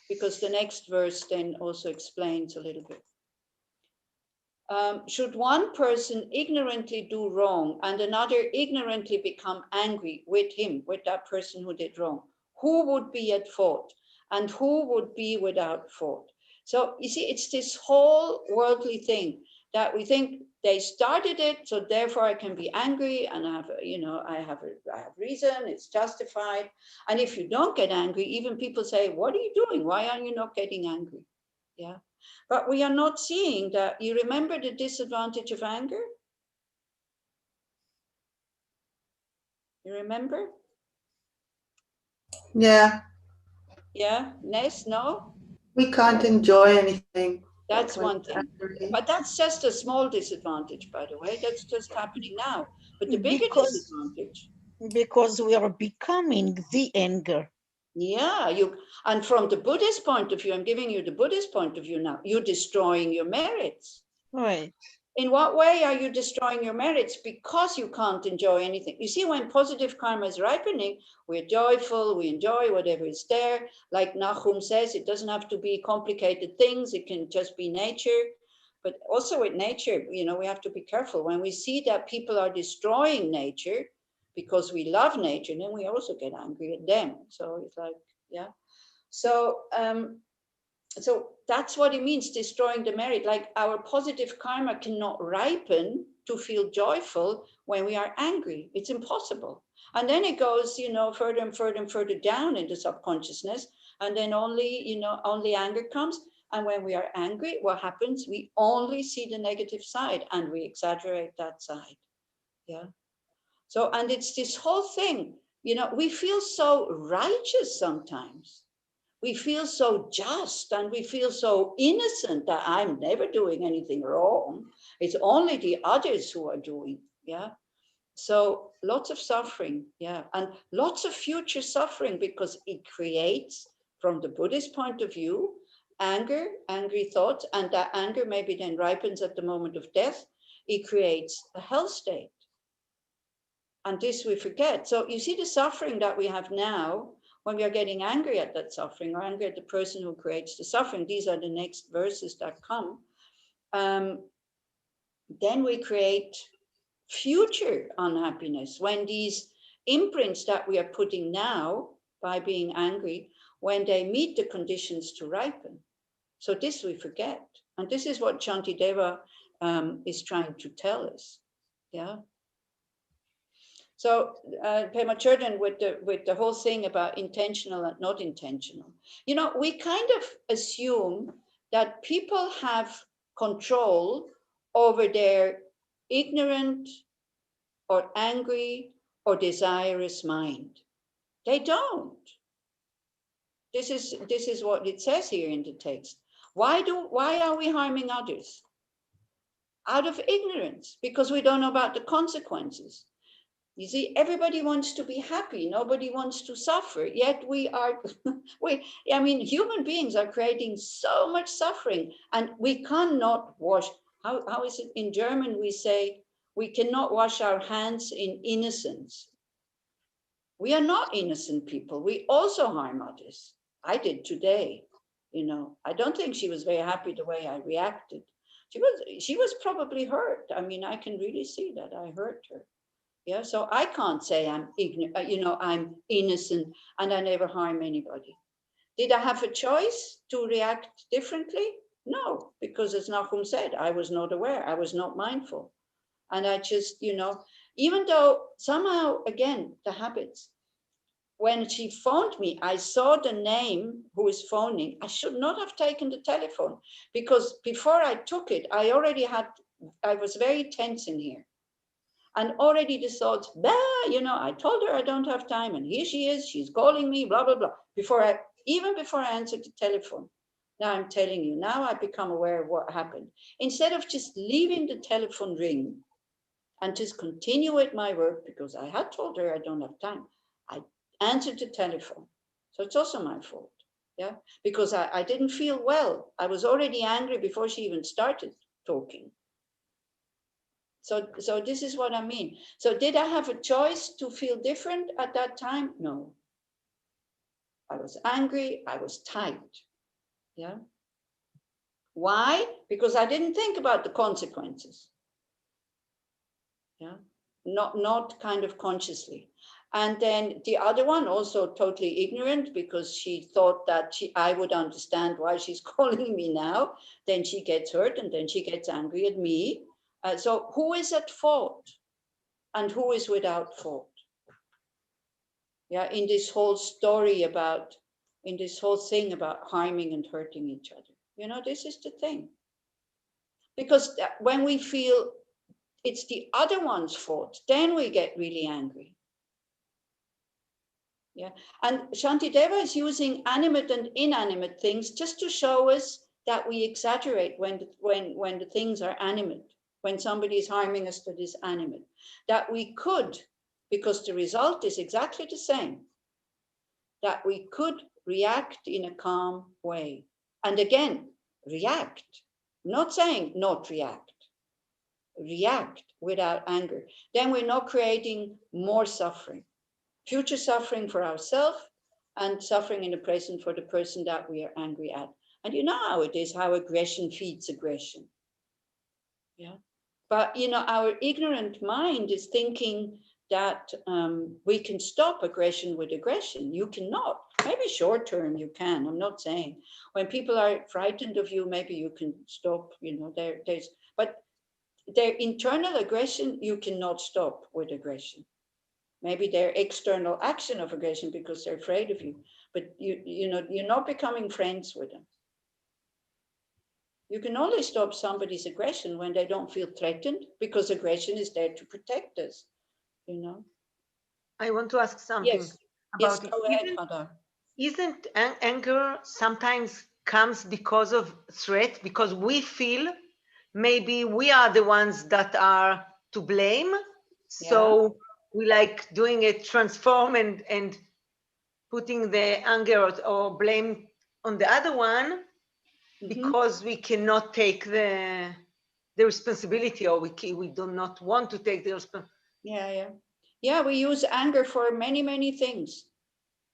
Because the next verse then also explains a little bit. Should one person ignorantly do wrong and another ignorantly become angry with him, with that person who did wrong, who would be at fault and who would be without fault? So you see, it's this whole worldly thing that we think they started it, so therefore I can be angry and I have reason, it's justified. And if you don't get angry, even people say, what are you doing? Why are you not getting angry? Yeah. But we are not seeing that. You remember the disadvantage of anger? You remember? Yeah, Yeah, Ness, no? we can't enjoy anything. That's when one we're thing. angry. But that's just a small disadvantage, by the way. That's just happening now. But the bigger disadvantage. Because we are becoming the anger. Yeah, and from the Buddhist point of view, I'm giving you the Buddhist point of view now, you're destroying your merits. Right. In what way are you destroying your merits? Because you can't enjoy anything. You see, when positive karma is ripening, we're joyful, we enjoy whatever is there. Like Nahum says, it doesn't have to be complicated things, it can just be nature. But also with nature, we have to be careful. When we see that people are destroying nature because we love nature, then we also get angry at them. So it's like, yeah. So that's what it means, destroying the merit. Like our positive karma cannot ripen to feel joyful when we are angry. It's impossible. And then it goes, further and further and further down into subconsciousness. And then only anger comes. And when we are angry, what happens? We only see the negative side and we exaggerate that side. Yeah. So, and it's this whole thing, we feel so righteous sometimes. We feel so just and we feel so innocent that I'm never doing anything wrong. It's only the others who are doing. Yeah. So lots of suffering. Yeah. And lots of future suffering because it creates, from the Buddhist point of view, angry thoughts. And that anger maybe then ripens at the moment of death. It creates a hell state. And this we forget. So you see the suffering that we have now, when we are getting angry at that suffering or angry at the person who creates the suffering, these are the next verses that come, then we create future unhappiness when these imprints that we are putting now by being angry, when they meet the conditions to ripen. So this we forget. And this is what Shantideva is trying to tell us. Yeah. So Pema Chodron with the whole thing about intentional and not intentional, we kind of assume that people have control over their ignorant or angry or desirous mind. They don't. This is what it says here in the text. Why are we harming others? Out of ignorance, because we don't know about the consequences. You see, everybody wants to be happy. Nobody wants to suffer. Yet human beings are creating so much suffering and we cannot wash. How is it in German? We say, we cannot wash our hands in innocence. We are not innocent people. We also harm others. I did today. I don't think she was very happy the way I reacted. She was probably hurt. I can really see that I hurt her. Yeah, so I can't say I'm ignorant, I'm innocent and I never harm anybody. Did I have a choice to react differently? No, because as Nahum said, I was not aware, I was not mindful. And I just, even though somehow, again, the habits, when she phoned me, I saw the name who is phoning. I should not have taken the telephone because before I took it, I was very tense in here. And already the thoughts, I told her I don't have time, and here she is, she's calling me, blah, blah, blah. Even before I answered the telephone. Now I'm telling you, now I become aware of what happened. Instead of just leaving the telephone ring and just continue with my work, because I had told her I don't have time, I answered the telephone. So it's also my fault, yeah? Because I didn't feel well. I was already angry before she even started talking. So this is what I mean. So did I have a choice to feel different at that time? No. I was angry, I was tight. Yeah. Why? Because I didn't think about the consequences. Yeah. Not kind of consciously. And then the other one, also totally ignorant, because she thought that I would understand why she's calling me now. Then she gets hurt and then she gets angry at me. So who is at fault and who is without fault? Yeah, in this whole story about, in this whole thing about harming and hurting each other. You know, this is the thing. Because when we feel it's the other one's fault, then we get really angry. Yeah, and Shantideva is using animate and inanimate things just to show us that we exaggerate when the things are animate, when somebody is harming us that is animate, that we could, because the result is exactly the same, that we could react in a calm way. And again, react, not saying not react, react without anger. Then we're not creating more suffering. Future suffering for ourselves and suffering in the present for the person that we are angry at. And you know how it is, how aggression feeds aggression. Yeah. But you know, our ignorant mind is thinking that we can stop aggression with aggression. You cannot. Maybe short term you can. I'm not saying. When people are frightened of you, maybe you can stop. You know, but their internal aggression you cannot stop with aggression. Maybe their external action of aggression because they're afraid of you, but you know, you're not becoming friends with them. You can only stop somebody's aggression when they don't feel threatened, because aggression is there to protect us, you know. I want to ask something about yes, go ahead, it. Hadar. Isn't anger sometimes comes because of threat, because we feel maybe we are the ones that are to blame, so we like doing a transform and putting the anger or blame on the other one, because we cannot take the responsibility, or we do not want to take the responsibility. Yeah, we use anger for many things.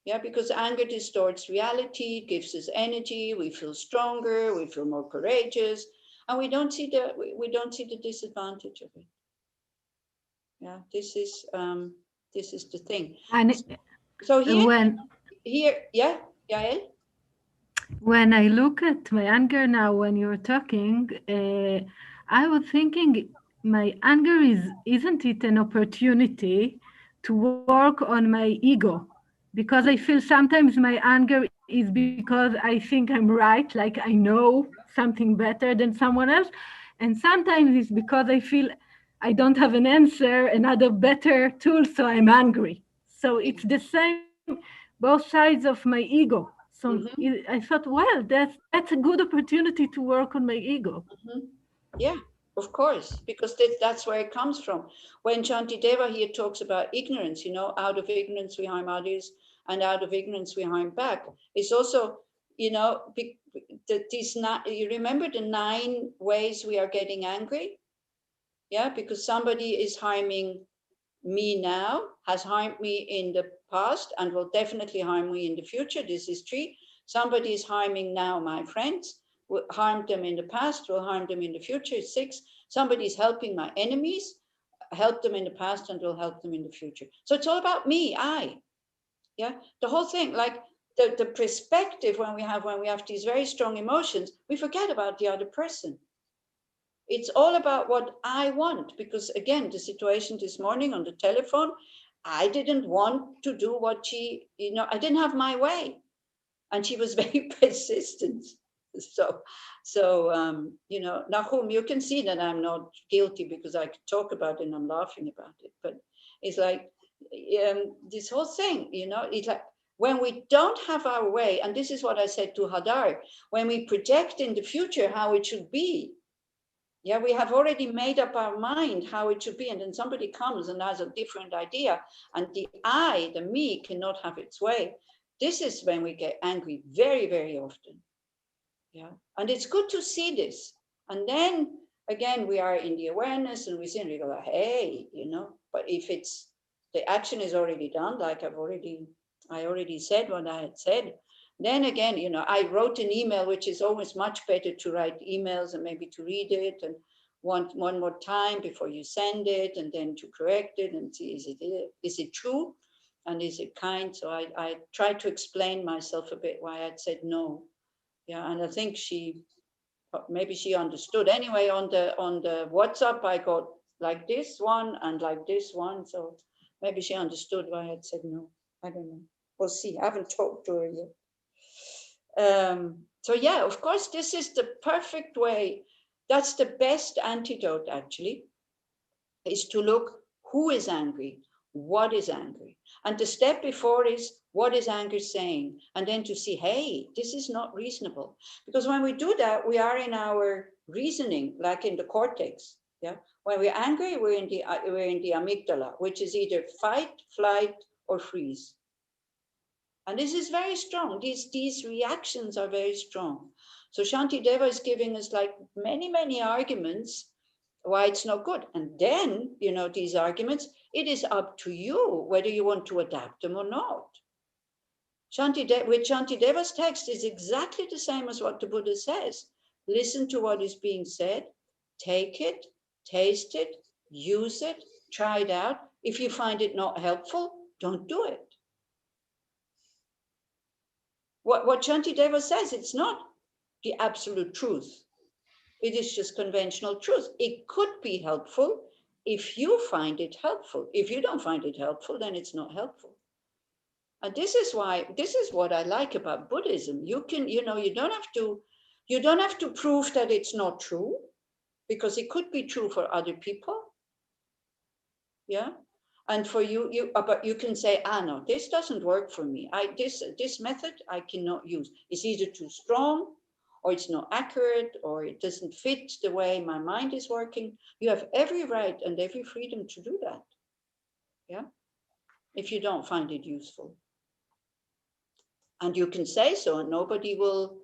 Yeah, because anger distorts reality, gives us energy, we feel stronger, we feel more courageous, and we don't see the disadvantage of it. Yeah, this is the thing. And so here, when Yael? When I look at my anger now, when you're talking, I was thinking my anger isn't it an opportunity to work on my ego? Because I feel sometimes my anger is because I think I'm right, like I know something better than someone else. And sometimes it's because I feel I don't have an answer, another better tool, so I'm angry. So it's the same, both sides of my ego. So I thought, well, that's a good opportunity to work on my ego. Yeah, of course, because that's where it comes from. When Shantideva here talks about ignorance, you know, out of ignorance we harm others, and out of ignorance we harm back. It's also, you know, you remember the 9 ways we are getting angry? Yeah, because somebody is harming me now, has harmed me in the past, and will definitely harm me in the future. This is 3. Somebody is harming now my friends, harmed them in the past, will harm them in the future. 6. Somebody is helping my enemies, help them in the past and will help them in the future. So it's all about me, yeah, the whole thing, like the perspective when we have these very strong emotions, we forget about the other person. It's all about what I want, because again, the situation this morning on the telephone, I didn't want to do what she, you know, I didn't have my way, and she was very persistent. So you know, Nahum, you can see that I'm not guilty because I could talk about it and I'm laughing about it. But it's like this whole thing, you know, it's like when we don't have our way, and this is what I said to Hadar, when we project in the future how it should be, yeah, we have already made up our mind how it should be, and then somebody comes and has a different idea, and the I, the me, cannot have its way. This is when we get angry very often. Yeah, and it's good to see this, and then again, we are in the awareness and we simply go, hey, but if the action is already done, like I already said what I had said, then again, I wrote an email, which is always much better to write emails and maybe to read it and one more time before you send it, and then to correct it and see, is it true? And is it kind? So I tried to explain myself a bit why I'd said no. Yeah, and I think maybe she understood. Anyway, on the WhatsApp, I got like this one and like this one. So maybe she understood why I'd said no. I don't know. We'll see. I haven't talked to her yet. So yeah, of course, this is the perfect way. That's the best antidote, actually, is to look who is angry, what is angry. And the step before is, what is anger saying? And then to see, hey, this is not reasonable. Because when we do that, we are in our reasoning, like in the cortex. Yeah. When we're angry, we're in the amygdala, which is either fight, flight, or freeze. And this is very strong. These reactions are very strong. So Shantideva is giving us like many, many arguments why it's not good. And then, these arguments, it is up to you whether you want to adapt them or not. With Shantideva's text is exactly the same as what the Buddha says. Listen to what is being said, take it, taste it, use it, try it out. If you find it not helpful, don't do it. What Shantideva says, it's not the absolute truth. It is just conventional truth. It could be helpful if you find it helpful. If you don't find it helpful, then it's not helpful. And this is what I like about Buddhism. You can, you don't have to prove that it's not true, because it could be true for other people. Yeah. And for you, but you can say, no, this doesn't work for me. This method I cannot use. It's either too strong, or it's not accurate, or it doesn't fit the way my mind is working. You have every right and every freedom to do that. Yeah. If you don't find it useful. And you can say so, and nobody will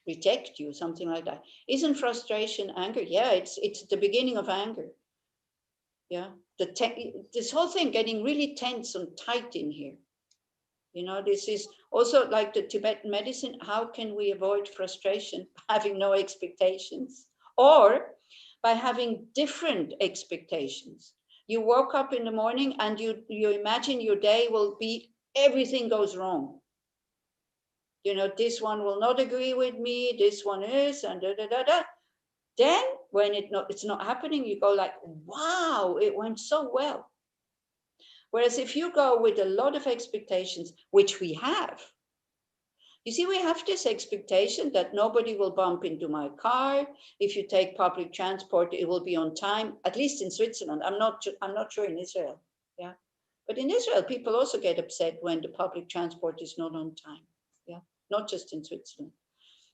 reject you, something like that. Isn't frustration anger? Yeah, it's the beginning of anger. Yeah, this whole thing getting really tense and tight in here. This is also like the Tibetan medicine. How can we avoid frustration? Having no expectations, or by having different expectations. You woke up in the morning and you imagine your day will be, everything goes wrong. This one will not agree with me, this one is, and da da da da. Then when it's not happening, you go like, wow, it went so well. Whereas if you go with a lot of expectations, which we have, you see, we have this expectation that nobody will bump into my car. If you take public transport, it will be on time, at least in Switzerland. I'm not sure in Israel. Yeah. But in Israel, people also get upset when the public transport is not on time. Yeah. Not just in Switzerland.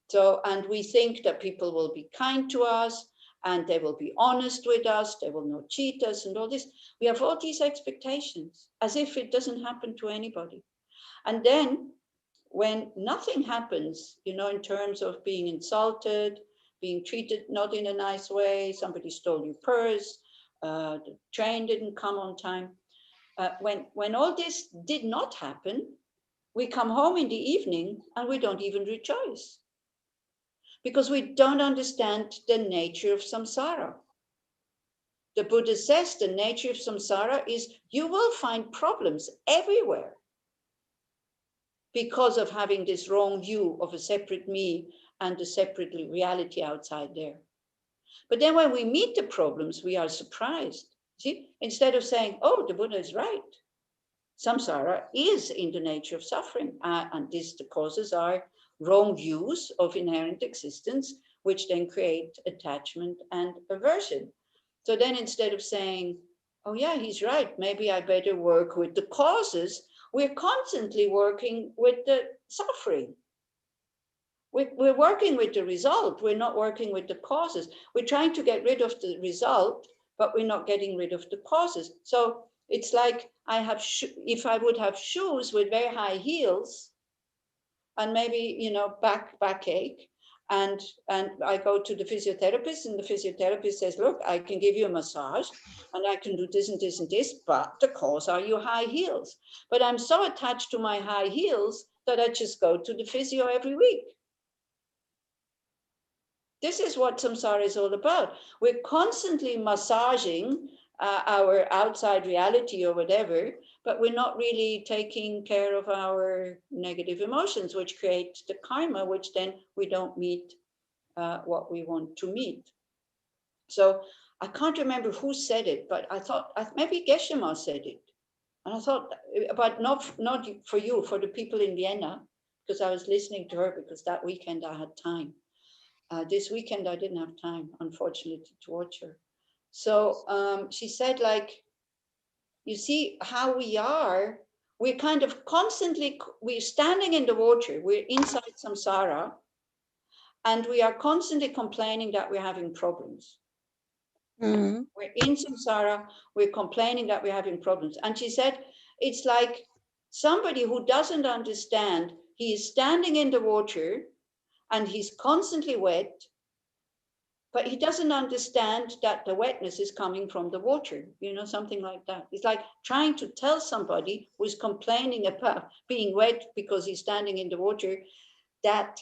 So, and we think that people will be kind to us and they will be honest with us. They will not cheat us and all this. We have all these expectations as if it doesn't happen to anybody. And then when nothing happens, in terms of being insulted, being treated not in a nice way, somebody stole your purse, the train didn't come on time. When all this did not happen, we come home in the evening and we don't even rejoice, because we don't understand the nature of samsara. The Buddha says the nature of samsara is you will find problems everywhere, because of having this wrong view of a separate me and a separate reality outside there. But then when we meet the problems, we are surprised. See, instead of saying, oh, the Buddha is right. Samsara is in the nature of suffering. And the causes are wrong views of inherent existence, which then create attachment and aversion. So then instead of saying, oh yeah, he's right, maybe I better work with the causes, we're constantly working with the suffering. We're working with the result. We're not working with the causes. We're trying to get rid of the result, but we're not getting rid of the causes. So it's like if I would have shoes with very high heels, and maybe, you know, backache. And I go to the physiotherapist, and the physiotherapist says, look, I can give you a massage and I can do this and this and this, but the cause are your high heels. But I'm so attached to my high heels that I just go to the physio every week. This is what samsara is all about. We're constantly massaging our outside reality or whatever, but we're not really taking care of our negative emotions, which create the karma, which then we don't meet what we want to meet. So I can't remember who said it, but I thought maybe Geshe-ma said it. And I thought, but not for you, for the people in Vienna, because I was listening to her, because that weekend I had time. This weekend I didn't have time, unfortunately, to watch her. So she said, like, you see how we are, we're kind of constantly, we're standing in the water, we're inside samsara, and we are constantly complaining that we're having problems. Mm-hmm. We're in samsara, we're complaining that we're having problems. And she said, it's like somebody who doesn't understand, he is standing in the water and he's constantly wet, but he doesn't understand that the wetness is coming from the water, you know, something like that. It's like trying to tell somebody who's complaining about being wet because he's standing in the water that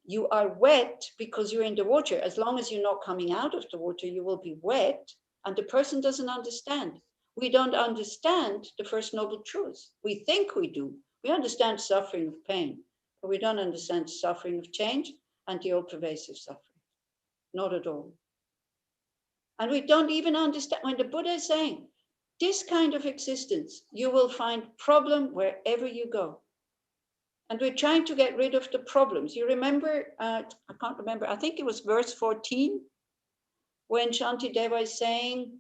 you are wet because you're in the water. As long as you're not coming out of the water, you will be wet. And the person doesn't understand. We don't understand the First Noble Truth. We think we do. We understand suffering of pain, but we don't understand suffering of change and the all-pervasive suffering. Not at all. And we don't even understand when the Buddha is saying, this kind of existence, you will find problem wherever you go. And we're trying to get rid of the problems. You remember, I can't remember, I think it was verse 14, when Shantideva is saying,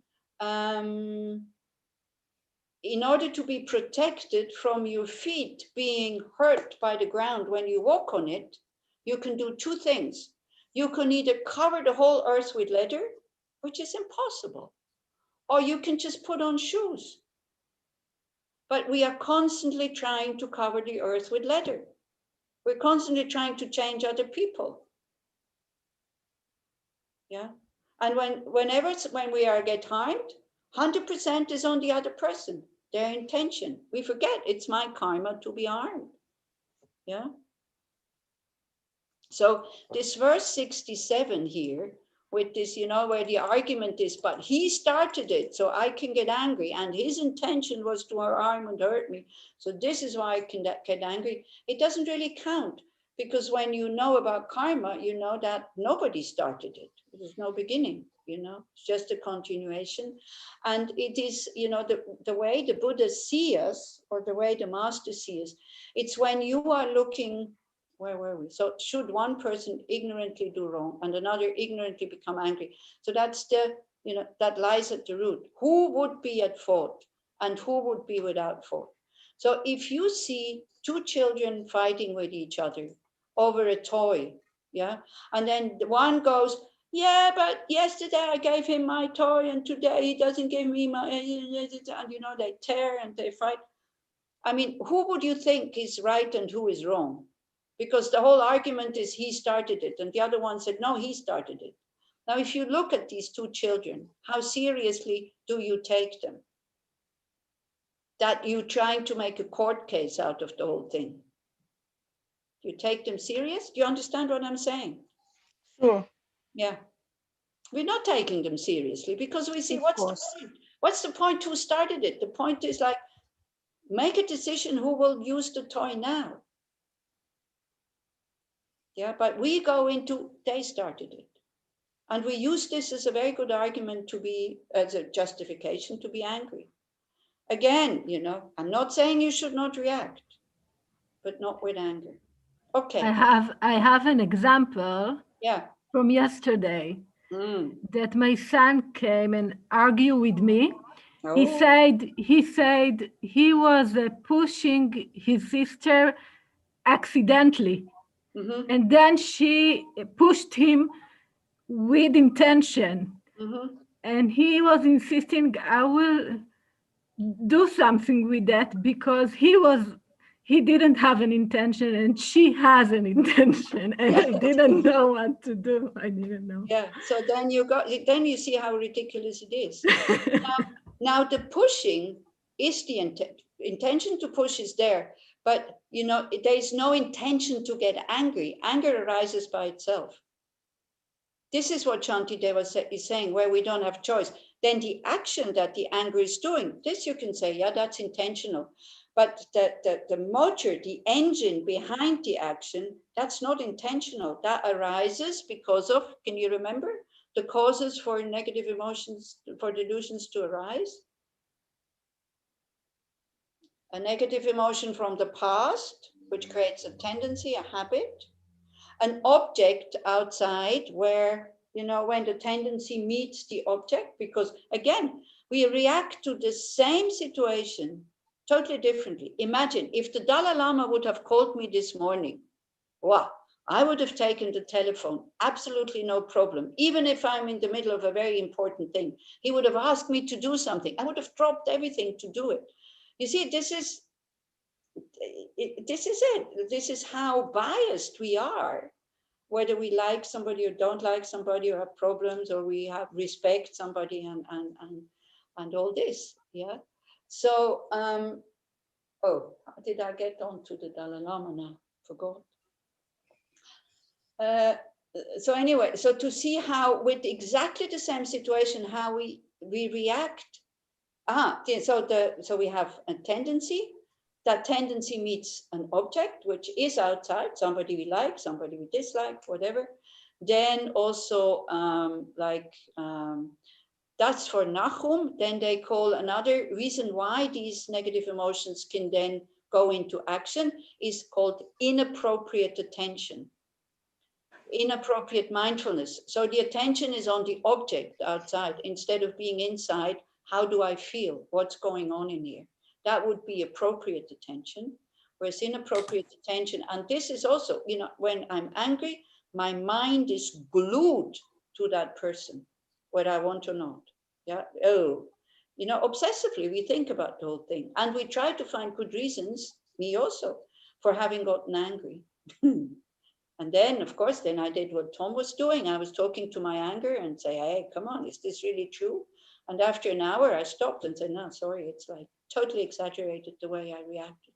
in order to be protected from your feet being hurt by the ground when you walk on it, you can do two things. You can either cover the whole earth with leather, which is impossible, or you can just put on shoes. But we are constantly trying to cover the earth with leather. We're constantly trying to change other people. Yeah. And when we get harmed, 100% is on the other person, their intention. We forget it's my karma to be harmed. Yeah. So this verse 67 here, with this, you know, where the argument is, but he started it, so I can get angry, and his intention was to harm and hurt me. So this is why I can get angry. It doesn't really count, because when you know about karma, you know that nobody started it. There's no beginning, you know, it's just a continuation. And it is, you know, the way the Buddha sees us, or the way the master sees us, it's when you are looking, where were we? So should one person ignorantly do wrong and another ignorantly become angry? So that's the, you know, that lies at the root. Who would be at fault and who would be without fault? So if you see two children fighting with each other over a toy, yeah, and then one goes, yeah, but yesterday I gave him my toy and today he doesn't give me my, and you know, they tear and they fight. I mean, who would you think is right and who is wrong? Because the whole argument is he started it, and the other one said, no, he started it. Now, if you look at these two children, how seriously do you take them? That you're trying to make a court case out of the whole thing. You take them serious? Do you understand what I'm saying? Sure. Yeah. We're not taking them seriously because we see Of what's course. the point? What's the point? Who started it? The point is like, make a decision who will use the toy now. Yeah, but we go into, they started it. And we use this as a very good argument to be, as a justification to be angry. Again, you know, I'm not saying you should not react, but not with anger. Okay. I have an example Yeah. from yesterday that my son came and argued with me. Oh. He said he was pushing his sister accidentally. Mm-hmm. And then she pushed him with intention. Mm-hmm. And he was insisting, I will do something with that, because he he didn't have an intention and she has an intention, and I didn't know what to do. I didn't know. Yeah. So then you see how ridiculous it is. now the pushing is the intention to push is there, but there is no intention to get angry. Anger arises by itself. This is what Shantideva is saying, where we don't have choice. Then the action that the anger is doing, this you can say, yeah, that's intentional. But the motor, the engine behind the action, that's not intentional. That arises because of, can you remember, the causes for negative emotions, for delusions to arise? A negative emotion from the past, which creates a tendency, a habit. An object outside where, when the tendency meets the object, because again, we react to the same situation totally differently. Imagine if the Dalai Lama would have called me this morning, wow, I would have taken the telephone, absolutely no problem. Even if I'm in the middle of a very important thing, he would have asked me to do something. I would have dropped everything to do it. You see, this is it. This is how biased we are. Whether we like somebody or don't like somebody or have problems or we have respect somebody and all this, yeah. So, how did I get on to the Dalai Lama now? Forgot. So anyway, so to see how with exactly the same situation, how we react. So we have a tendency. That tendency meets an object, which is outside, somebody we like, somebody we dislike, whatever. Then also, that's for Nahum. Then they call another reason why these negative emotions can then go into action is called inappropriate attention, inappropriate mindfulness. So the attention is on the object outside instead of being inside. How do I feel? What's going on in here? That would be appropriate attention, whereas inappropriate attention, and this is also, when I'm angry, my mind is glued to that person, whether I want or not. Yeah. Obsessively, we think about the whole thing, and we try to find good reasons, me also, for having gotten angry. And then, of course, then I did what Tom was doing. I was talking to my anger and say, hey, come on, is this really true? And after an hour, I stopped and said, no, sorry, it's like totally exaggerated the way I reacted.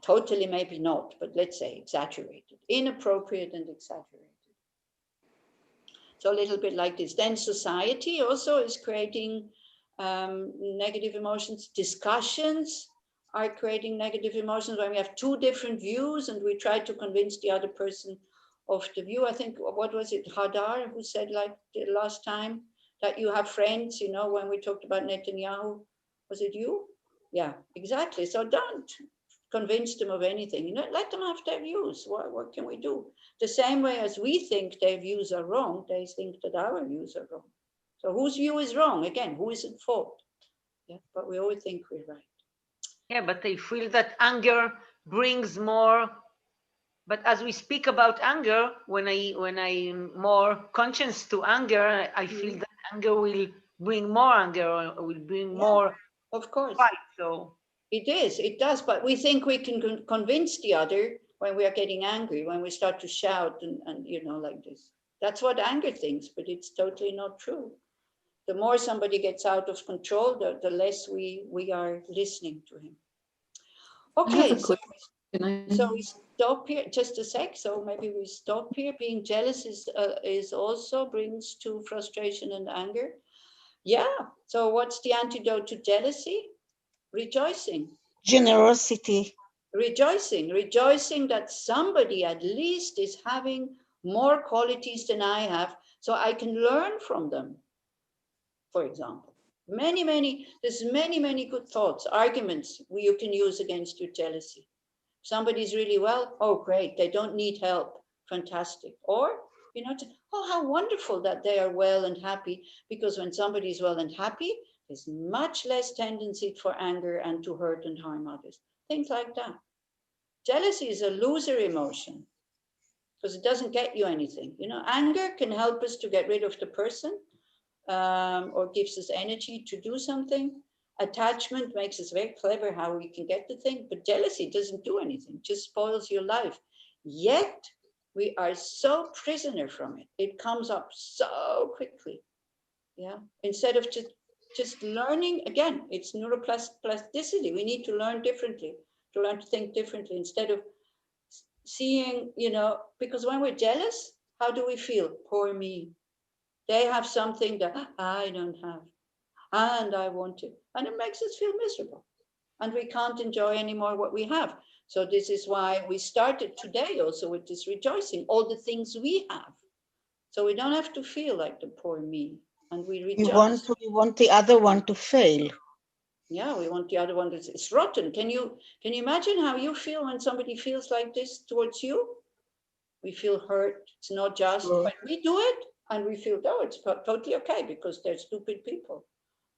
Totally, maybe not, but let's say exaggerated, inappropriate and exaggerated. So a little bit like this. Then society also is creating negative emotions. Discussions are creating negative emotions when we have two different views and we try to convince the other person of the view. I think, what was it, Hadar, who said like the last time that you have friends, when we talked about Netanyahu, was it you? Yeah, exactly. So don't convince them of anything, let them have their views. What can we do? The same way as we think their views are wrong, they think that our views are wrong. So whose view is wrong? Again, who is at fault? Yeah, but we always think we're right. Yeah, but I feel that anger brings more. But as we speak about anger, when I'm more conscious to anger, I feel that anger will bring more anger, or will bring more. Of course. Fight, so it does. But we think we can convince the other when we are getting angry, when we start to shout and like this. That's what anger thinks, but it's totally not true. The more somebody gets out of control, the less we are listening to him. Okay, so we stop here, just a sec. So maybe we stop here. Being jealous is also brings to frustration and anger. Yeah. So what's the antidote to jealousy? Rejoicing. Generosity. Rejoicing that somebody at least is having more qualities than I have, so I can learn from them. For example, there's many good thoughts, arguments you can use against your jealousy. Somebody's really well, oh great, they don't need help, fantastic. Or oh, how wonderful that they are well and happy, because when somebody is well and happy, there's much less tendency for anger and to hurt and harm others. Things like that. Jealousy is a loser emotion because it doesn't get you anything. Anger can help us to get rid of the person, or gives us energy to do something. Attachment makes us very clever how we can get the thing, but jealousy doesn't do anything, just spoils your life. Yet we are so prisoner from it. It comes up so quickly. Yeah. Instead of just learning, again, it's neuroplasticity. We need to learn differently, to learn to think differently instead of seeing, because when we're jealous, how do we feel? Poor me. They have something that I don't have, and I want it. And it makes us feel miserable. And we can't enjoy anymore what we have. So this is why we started today also with this rejoicing, all the things we have. So we don't have to feel like the poor me. And we rejoice. We want the other one to fail. Yeah, we want the other one to, it's rotten. Can you imagine how you feel when somebody feels like this towards you? We feel hurt. It's not just, but we do it and we feel, oh, it's totally okay because they're stupid people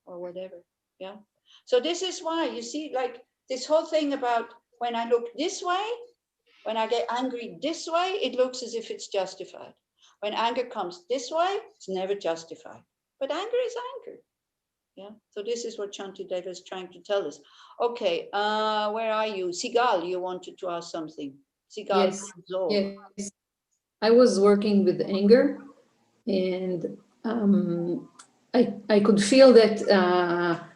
or whatever. Yeah. So this is why you see, like this whole thing about when I look this way, when I get angry this way, it looks as if it's justified. When anger comes this way, it's never justified. But anger is anger. Yeah. So this is what Shantideva is trying to tell us. Okay. Where are you? Sigal, you wanted to ask something. Sigal. Yes. Yes. I was working with anger, and I could feel that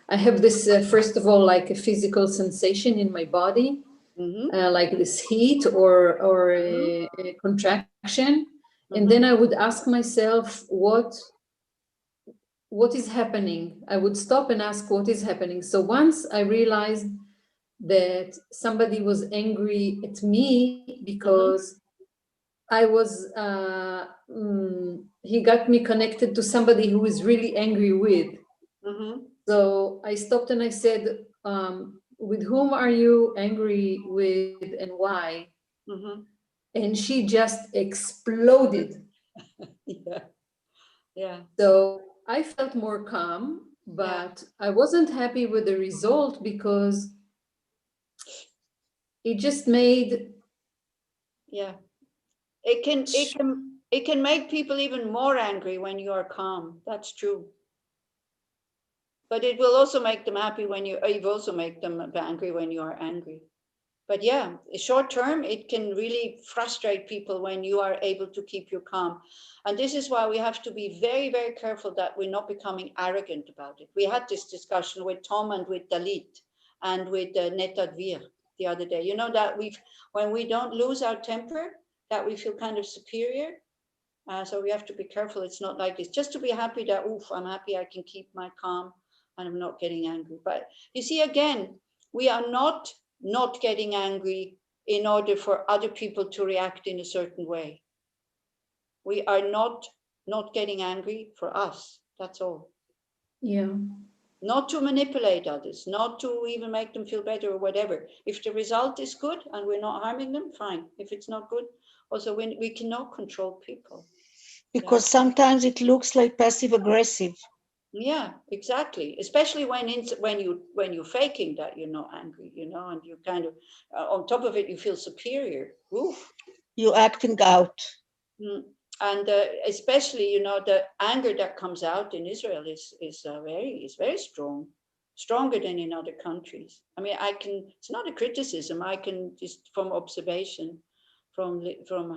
I have this, first of all, like a physical sensation in my body, like this heat or a contraction. And then I would ask myself, what is happening? I would stop and ask, what is happening? So once I realized that somebody was angry at me because I was, he got me connected to somebody who is really angry with. So I stopped and I said, with whom are you angry with and why? And she just exploded. Yeah. So I felt more calm, but I wasn't happy with the result because it just made. Yeah. It can make people even more angry when you are calm. That's true. But it will also make them happy when you also make them angry when you are angry. But yeah, short term, it can really frustrate people when you are able to keep your calm. And this is why we have to be very, very careful that we're not becoming arrogant about it. We had this discussion with Tom and with Dalit and with Netadvir the other day. You know that when we don't lose our temper, that we feel kind of superior. So we have to be careful. It's not like this. Just to be happy that, oof, I'm happy I can keep my calm and I'm not getting angry. But you see, again, we are not getting angry in order for other people to react in a certain way. We are not getting angry for us. That's all. Yeah. Not to manipulate others, not to even make them feel better or whatever. If the result is good and we're not harming them, fine. If it's not good, also we cannot control people. Because sometimes it looks like passive aggressive. Yeah, exactly. Especially when you're faking that you're not angry, and you kind of on top of it you feel superior. Oof. You're acting out. And especially, the anger that comes out in Israel is very strong, stronger than in other countries. I mean, it's not a criticism. I can just from observation, from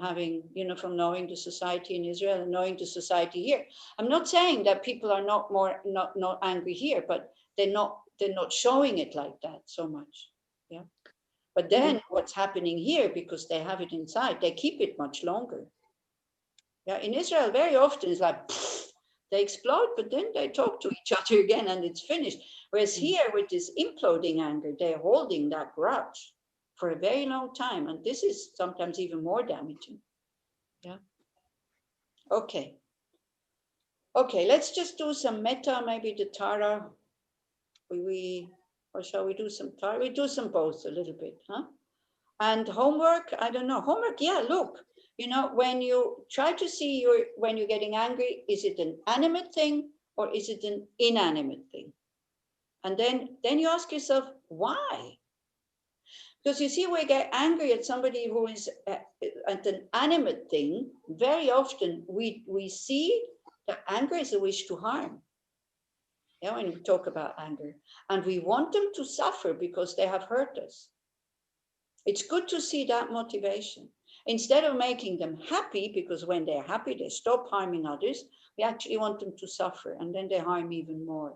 having, from knowing the society in Israel and knowing the society here. I'm not saying that people are not angry here, but they're not showing it like that so much. Yeah. But then what's happening here, because they have it inside, they keep it much longer. Yeah, in Israel, very often it's like they explode, but then they talk to each other again and it's finished. Whereas here, with this imploding anger, they're holding that grudge for a very long time. And this is sometimes even more damaging. Yeah. Okay. Okay, let's just do some metta, maybe the Tara. Or shall we do some Tara? We do some both a little bit, huh? And homework, I don't know. Homework, yeah, look. When you try to see when you're getting angry, is it an animate thing or is it an inanimate thing? And then you ask yourself, why? Because you see, we get angry at somebody who is at an animate thing. Very often we see that anger is a wish to harm. Yeah, when we talk about anger. And we want them to suffer because they have hurt us. It's good to see that motivation. Instead of making them happy, because when they're happy, they stop harming others, we actually want them to suffer, and then they harm even more.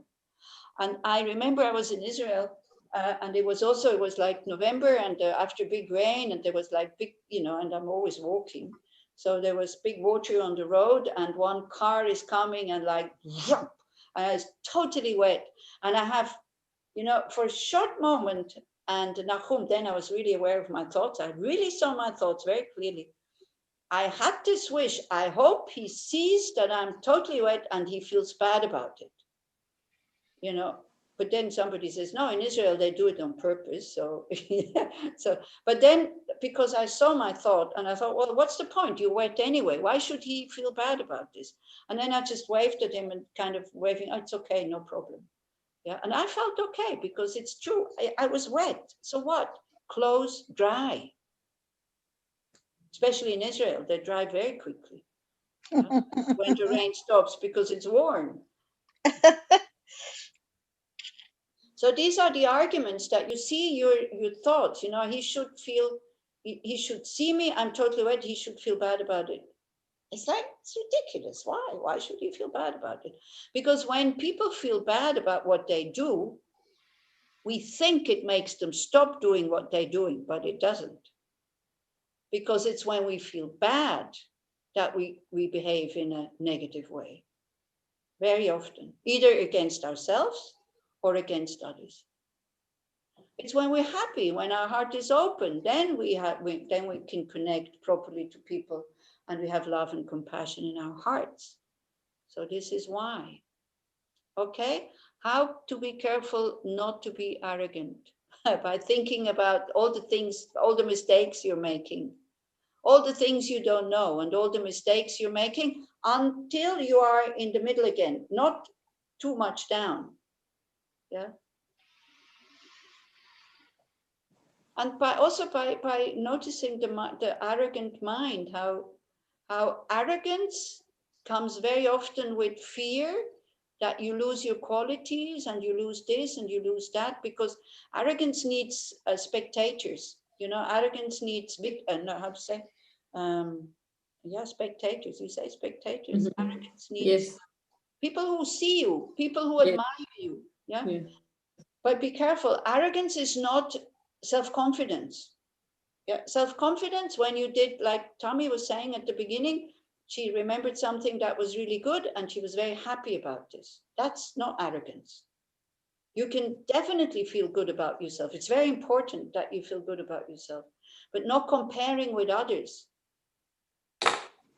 And I remember I was in Israel, and it was like November, and after big rain, and there was like big, and I'm always walking. So there was big water on the road, and one car is coming and like, and I was totally wet. And I have, for a short moment, and Nahum, then I was really aware of my thoughts. I really saw my thoughts very clearly. I had this wish, I hope he sees that I'm totally wet and he feels bad about it. But then somebody says, no, in Israel, they do it on purpose. So, but then because I saw my thought and I thought, well, what's the point? You're wet anyway. Why should he feel bad about this? And then I just waved at him and kind of waving, oh, it's okay, no problem. Yeah, and I felt okay because it's true. I was wet. So what? Clothes dry. Especially in Israel, they dry very quickly. Yeah? When the rain stops because it's warm. So these are the arguments that you see your thoughts. He should see me. I'm totally wet. He should feel bad about it. It's like, it's ridiculous. Why? Why should he feel bad about it? Because when people feel bad about what they do, we think it makes them stop doing what they're doing, but it doesn't. Because it's when we feel bad that we behave in a negative way. Very often, either against ourselves or against others. It's when we're happy, when our heart is open, then we can connect properly to people and we have love and compassion in our hearts. So this is why. Okay? How to be careful not to be arrogant? By thinking about all the things, all the mistakes you're making, all the things you don't know, and all the mistakes you're making until you are in the middle again, not too much down. Yeah. And by noticing the arrogant mind, how arrogance comes very often with fear that you lose your qualities and you lose this and you lose that, because arrogance needs spectators. Arrogance needs spectators. You say spectators. Mm-hmm. Arrogance needs people who see you, people who admire you. Yeah? But be careful. Arrogance is not self-confidence. Yeah, self-confidence, when you did, like Tommy was saying at the beginning, she remembered something that was really good and she was very happy about this. That's not arrogance. You can definitely feel good about yourself. It's very important that you feel good about yourself, but not comparing with others.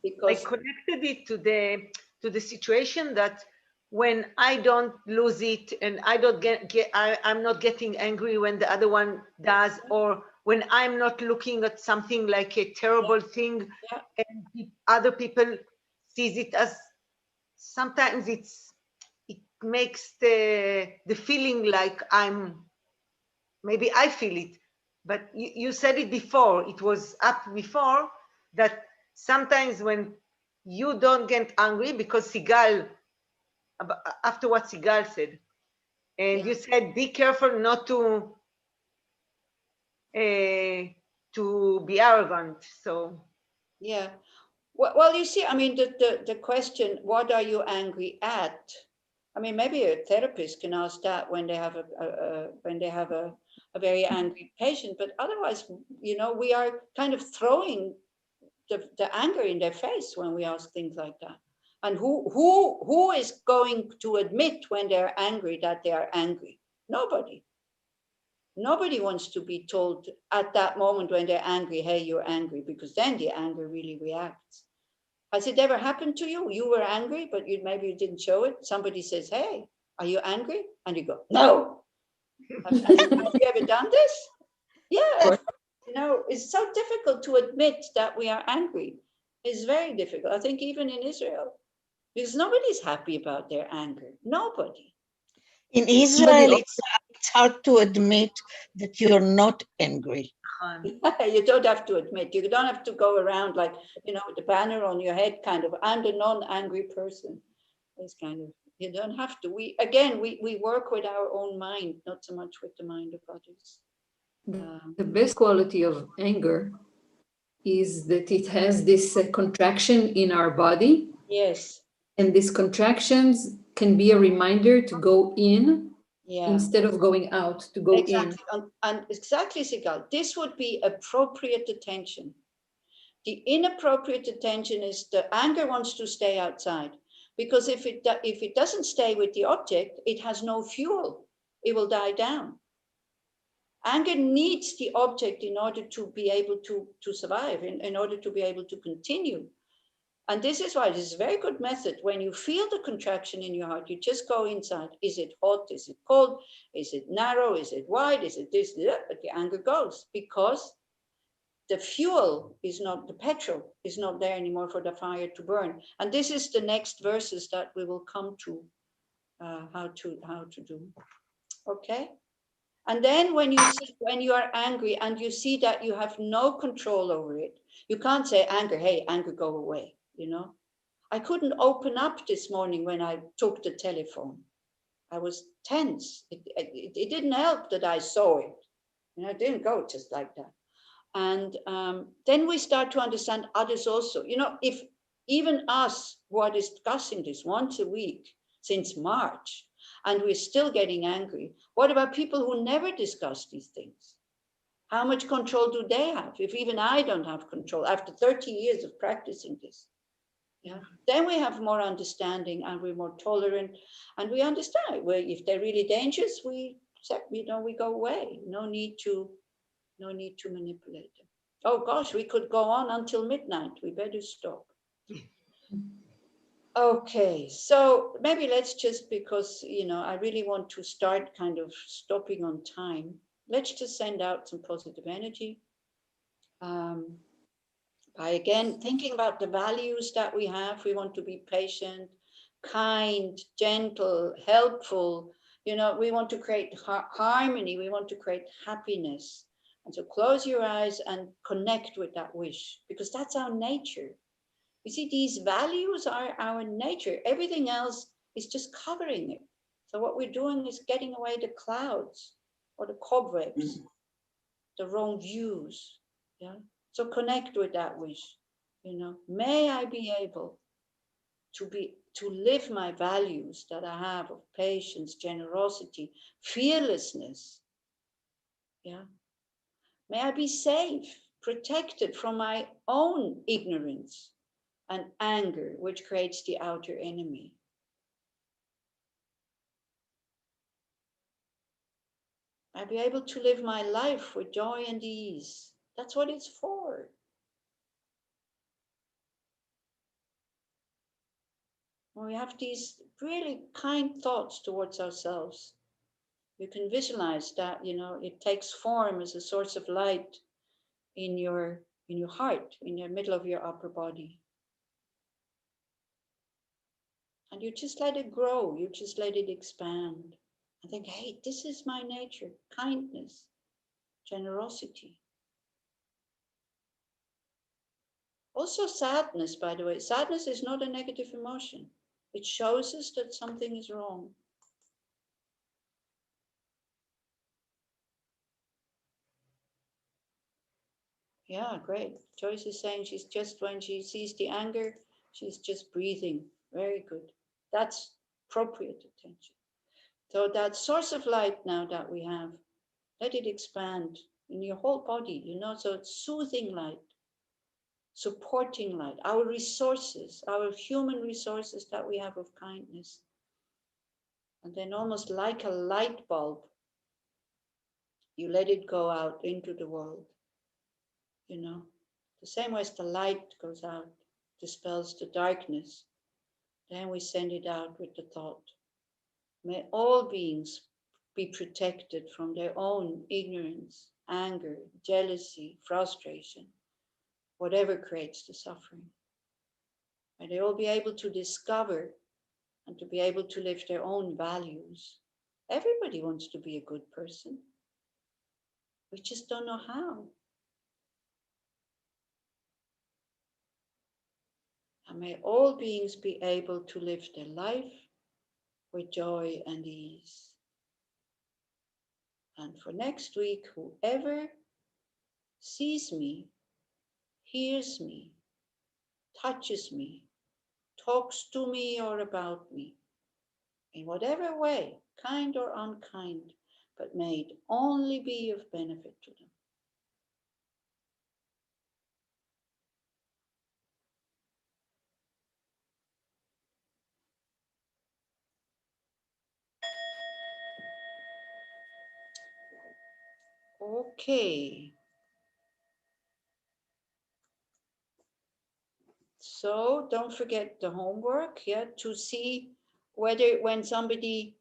Because I connected it to the situation that when I don't lose it and I don't I'm not getting angry when the other one does, or when I'm not looking at something like a terrible thing, and other people sees it as, sometimes it makes the feeling like maybe I feel it, but you said it before, it was up before, that sometimes when you don't get angry, because Sigal, after what Sigal said, and you said, be careful not to be arrogant. So yeah, well, you see, I mean, the question, what are you angry at? I mean, maybe a therapist can ask that when they have a very angry patient, but otherwise, we are kind of throwing the anger in their face when we ask things like that. And who is going to admit when they're angry that they are angry? Nobody. Nobody wants to be told at that moment when they're angry, hey, you're angry, because then the anger really reacts. Has it ever happened to you? You were angry, but maybe you didn't show it. Somebody says, hey, are you angry? And you go, no. Have you ever done this? Yeah. It's so difficult to admit that we are angry. It's very difficult. I think even in Israel, because nobody's happy about their anger. Nobody. In Israel, it's hard to admit that you're not angry. You don't have to admit. You don't have to go around like, with the banner on your head, kind of, I'm the non-angry person. It's kind of, You don't have to. We work with our own mind, not so much with the mind of others. The best quality of anger is that it has this contraction in our body. Yes. And these contractions can be a reminder to go in instead of going out, to go in. And exactly, Sigal, this would be appropriate attention. The inappropriate attention is the anger wants to stay outside, because if it doesn't stay with the object, it has no fuel. It will die down. Anger needs the object in order to be able to survive, in order to be able to continue. And this is why this is a very good method. When you feel the contraction in your heart, you just go inside. Is it hot? Is it cold? Is it narrow? Is it wide? Is it this? But the anger goes, because the fuel is not, the petrol is not there anymore for the fire to burn. And this is the next verses that we will come to, how to do. Okay. And then when you are angry and you see that you have no control over it, you can't say anger, hey, anger, go away. You know, I couldn't open up this morning when I took the telephone. I was tense. It didn't help that I saw it. You know, it didn't go just like that. And then we start to understand others also. You know, if even us who are discussing this once a week since March, and we're still getting angry, what about people who never discuss these things? How much control do they have? If even I don't have control after 30 years of practicing this. Yeah. Then we have more understanding and we're more tolerant, and we understand if they're really dangerous, we go away. No need to manipulate them. Oh gosh, we could go on until midnight. We better stop. Okay, so maybe let's just, because I really want to start kind of stopping on time. Let's just send out some positive energy. By again thinking about the values that we have. We want to be patient, kind, gentle, helpful. We want to create harmony. We want to create happiness. And so close your eyes and connect with that wish, because that's our nature. You see, these values are our nature. Everything else is just covering it. So what we're doing is getting away the clouds or the cobwebs, the wrong views. Yeah. So connect with that wish. May I be able to live my values that I have of patience, generosity, fearlessness. Yeah. May I be safe, protected from my own ignorance and anger, which creates the outer enemy. I'll be able to live my life with joy and ease. That's what it's for. When we have these really kind thoughts towards ourselves, you can visualize that, it takes form as a source of light in your heart, in the middle of your upper body. And you just let it grow, you just let it expand. And think, hey, this is my nature, kindness, generosity. Also sadness, by the way. Sadness is not a negative emotion. It shows us that something is wrong. Yeah, great. Joyce is saying she's just, when she sees the anger, she's just breathing. Very good. That's appropriate attention. So that source of light now that we have, let it expand in your whole body, so it's soothing light, supporting light, our resources, our human resources that we have of kindness. And then almost like a light bulb, you let it go out into the world. The same way as the light goes out, dispels the darkness, then we send it out with the thought. May all beings be protected from their own ignorance, anger, jealousy, frustration, whatever creates the suffering. May they all be able to discover and to be able to live their own values. Everybody wants to be a good person. We just don't know how. And may all beings be able to live their life with joy and ease. And for next week, whoever sees me, hears me, touches me, talks to me or about me, in whatever way, kind or unkind, but may it only be of benefit to them. Okay. So don't forget the homework, yeah, to see whether when somebody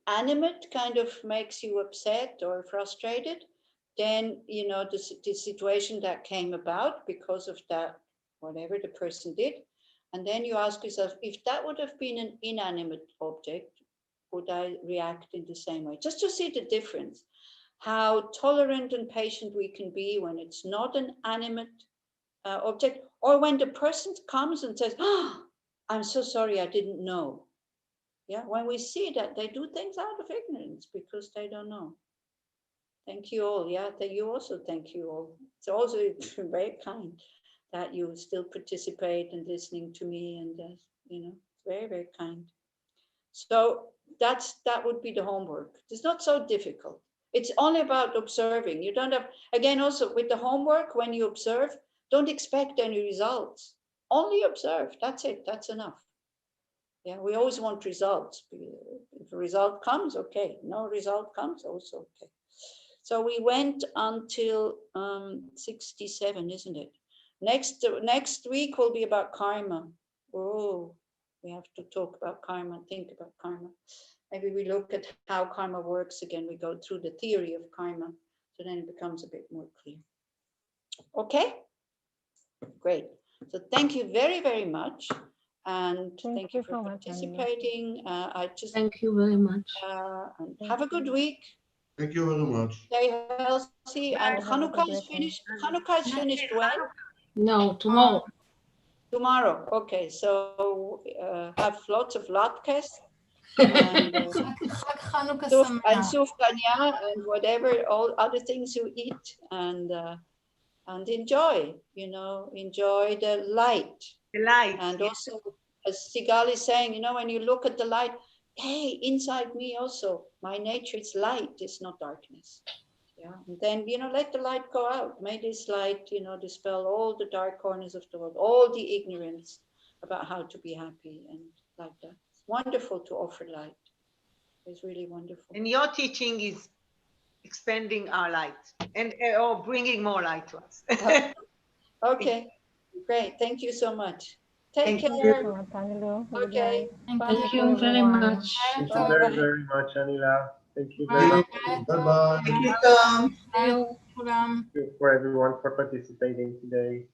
animate kind of makes you upset or frustrated, then you know the situation that came about because of that, whatever the person did. And then you ask yourself, if that would have been an inanimate object, would I react in the same way? Just to see the difference, how tolerant and patient we can be when it's not an animate object, or when the person comes and says, "Oh, I'm so sorry, I didn't know." Yeah, when we see that they do things out of ignorance because they don't know. Thank you all. Yeah, you also thank you all. It's also very kind that you still participate and listening to me, and you know, it's very, very kind. So that would be the homework. It's not so difficult. It's only about observing. You don't have, again, also with the homework, when you observe, don't expect any results. Only observe. That's it. That's enough. Yeah, we always want results. If a result comes, okay. No result comes, also okay. So we went until 67, isn't it? Next week will be about karma. Oh, we have to talk about karma, think about karma. Maybe we look at how karma works again. We go through the theory of karma, so then it becomes a bit more clear. Okay, great. So thank you very, very much, and thank you for participating. I just Thank you very much. And have a good week. Thank you very much. Stay healthy, and Hanukkah is finished. Hanukkah is finished when? No, tomorrow. Tomorrow. Okay, so have lots of latkes and sufganya and whatever, all other things you eat, and enjoy. You know, enjoy the light. The light. And also, as Sigal is saying, you know, when you look at the light, hey, inside me also, my nature is light, it's not darkness. Yeah, and then, you know, let the light go out. May this light, you know, dispel all the dark corners of the world, all the ignorance about how to be happy and like that. It's wonderful to offer light. It's really wonderful. And your teaching is expanding our light and or bringing more light to us. Okay, great. Thank you so much. Take care. Okay. Thank you very much. Thank you very, very much, Anila. Thank you very much. Bye-bye. Thank you, Tom. Thank you for everyone for participating today.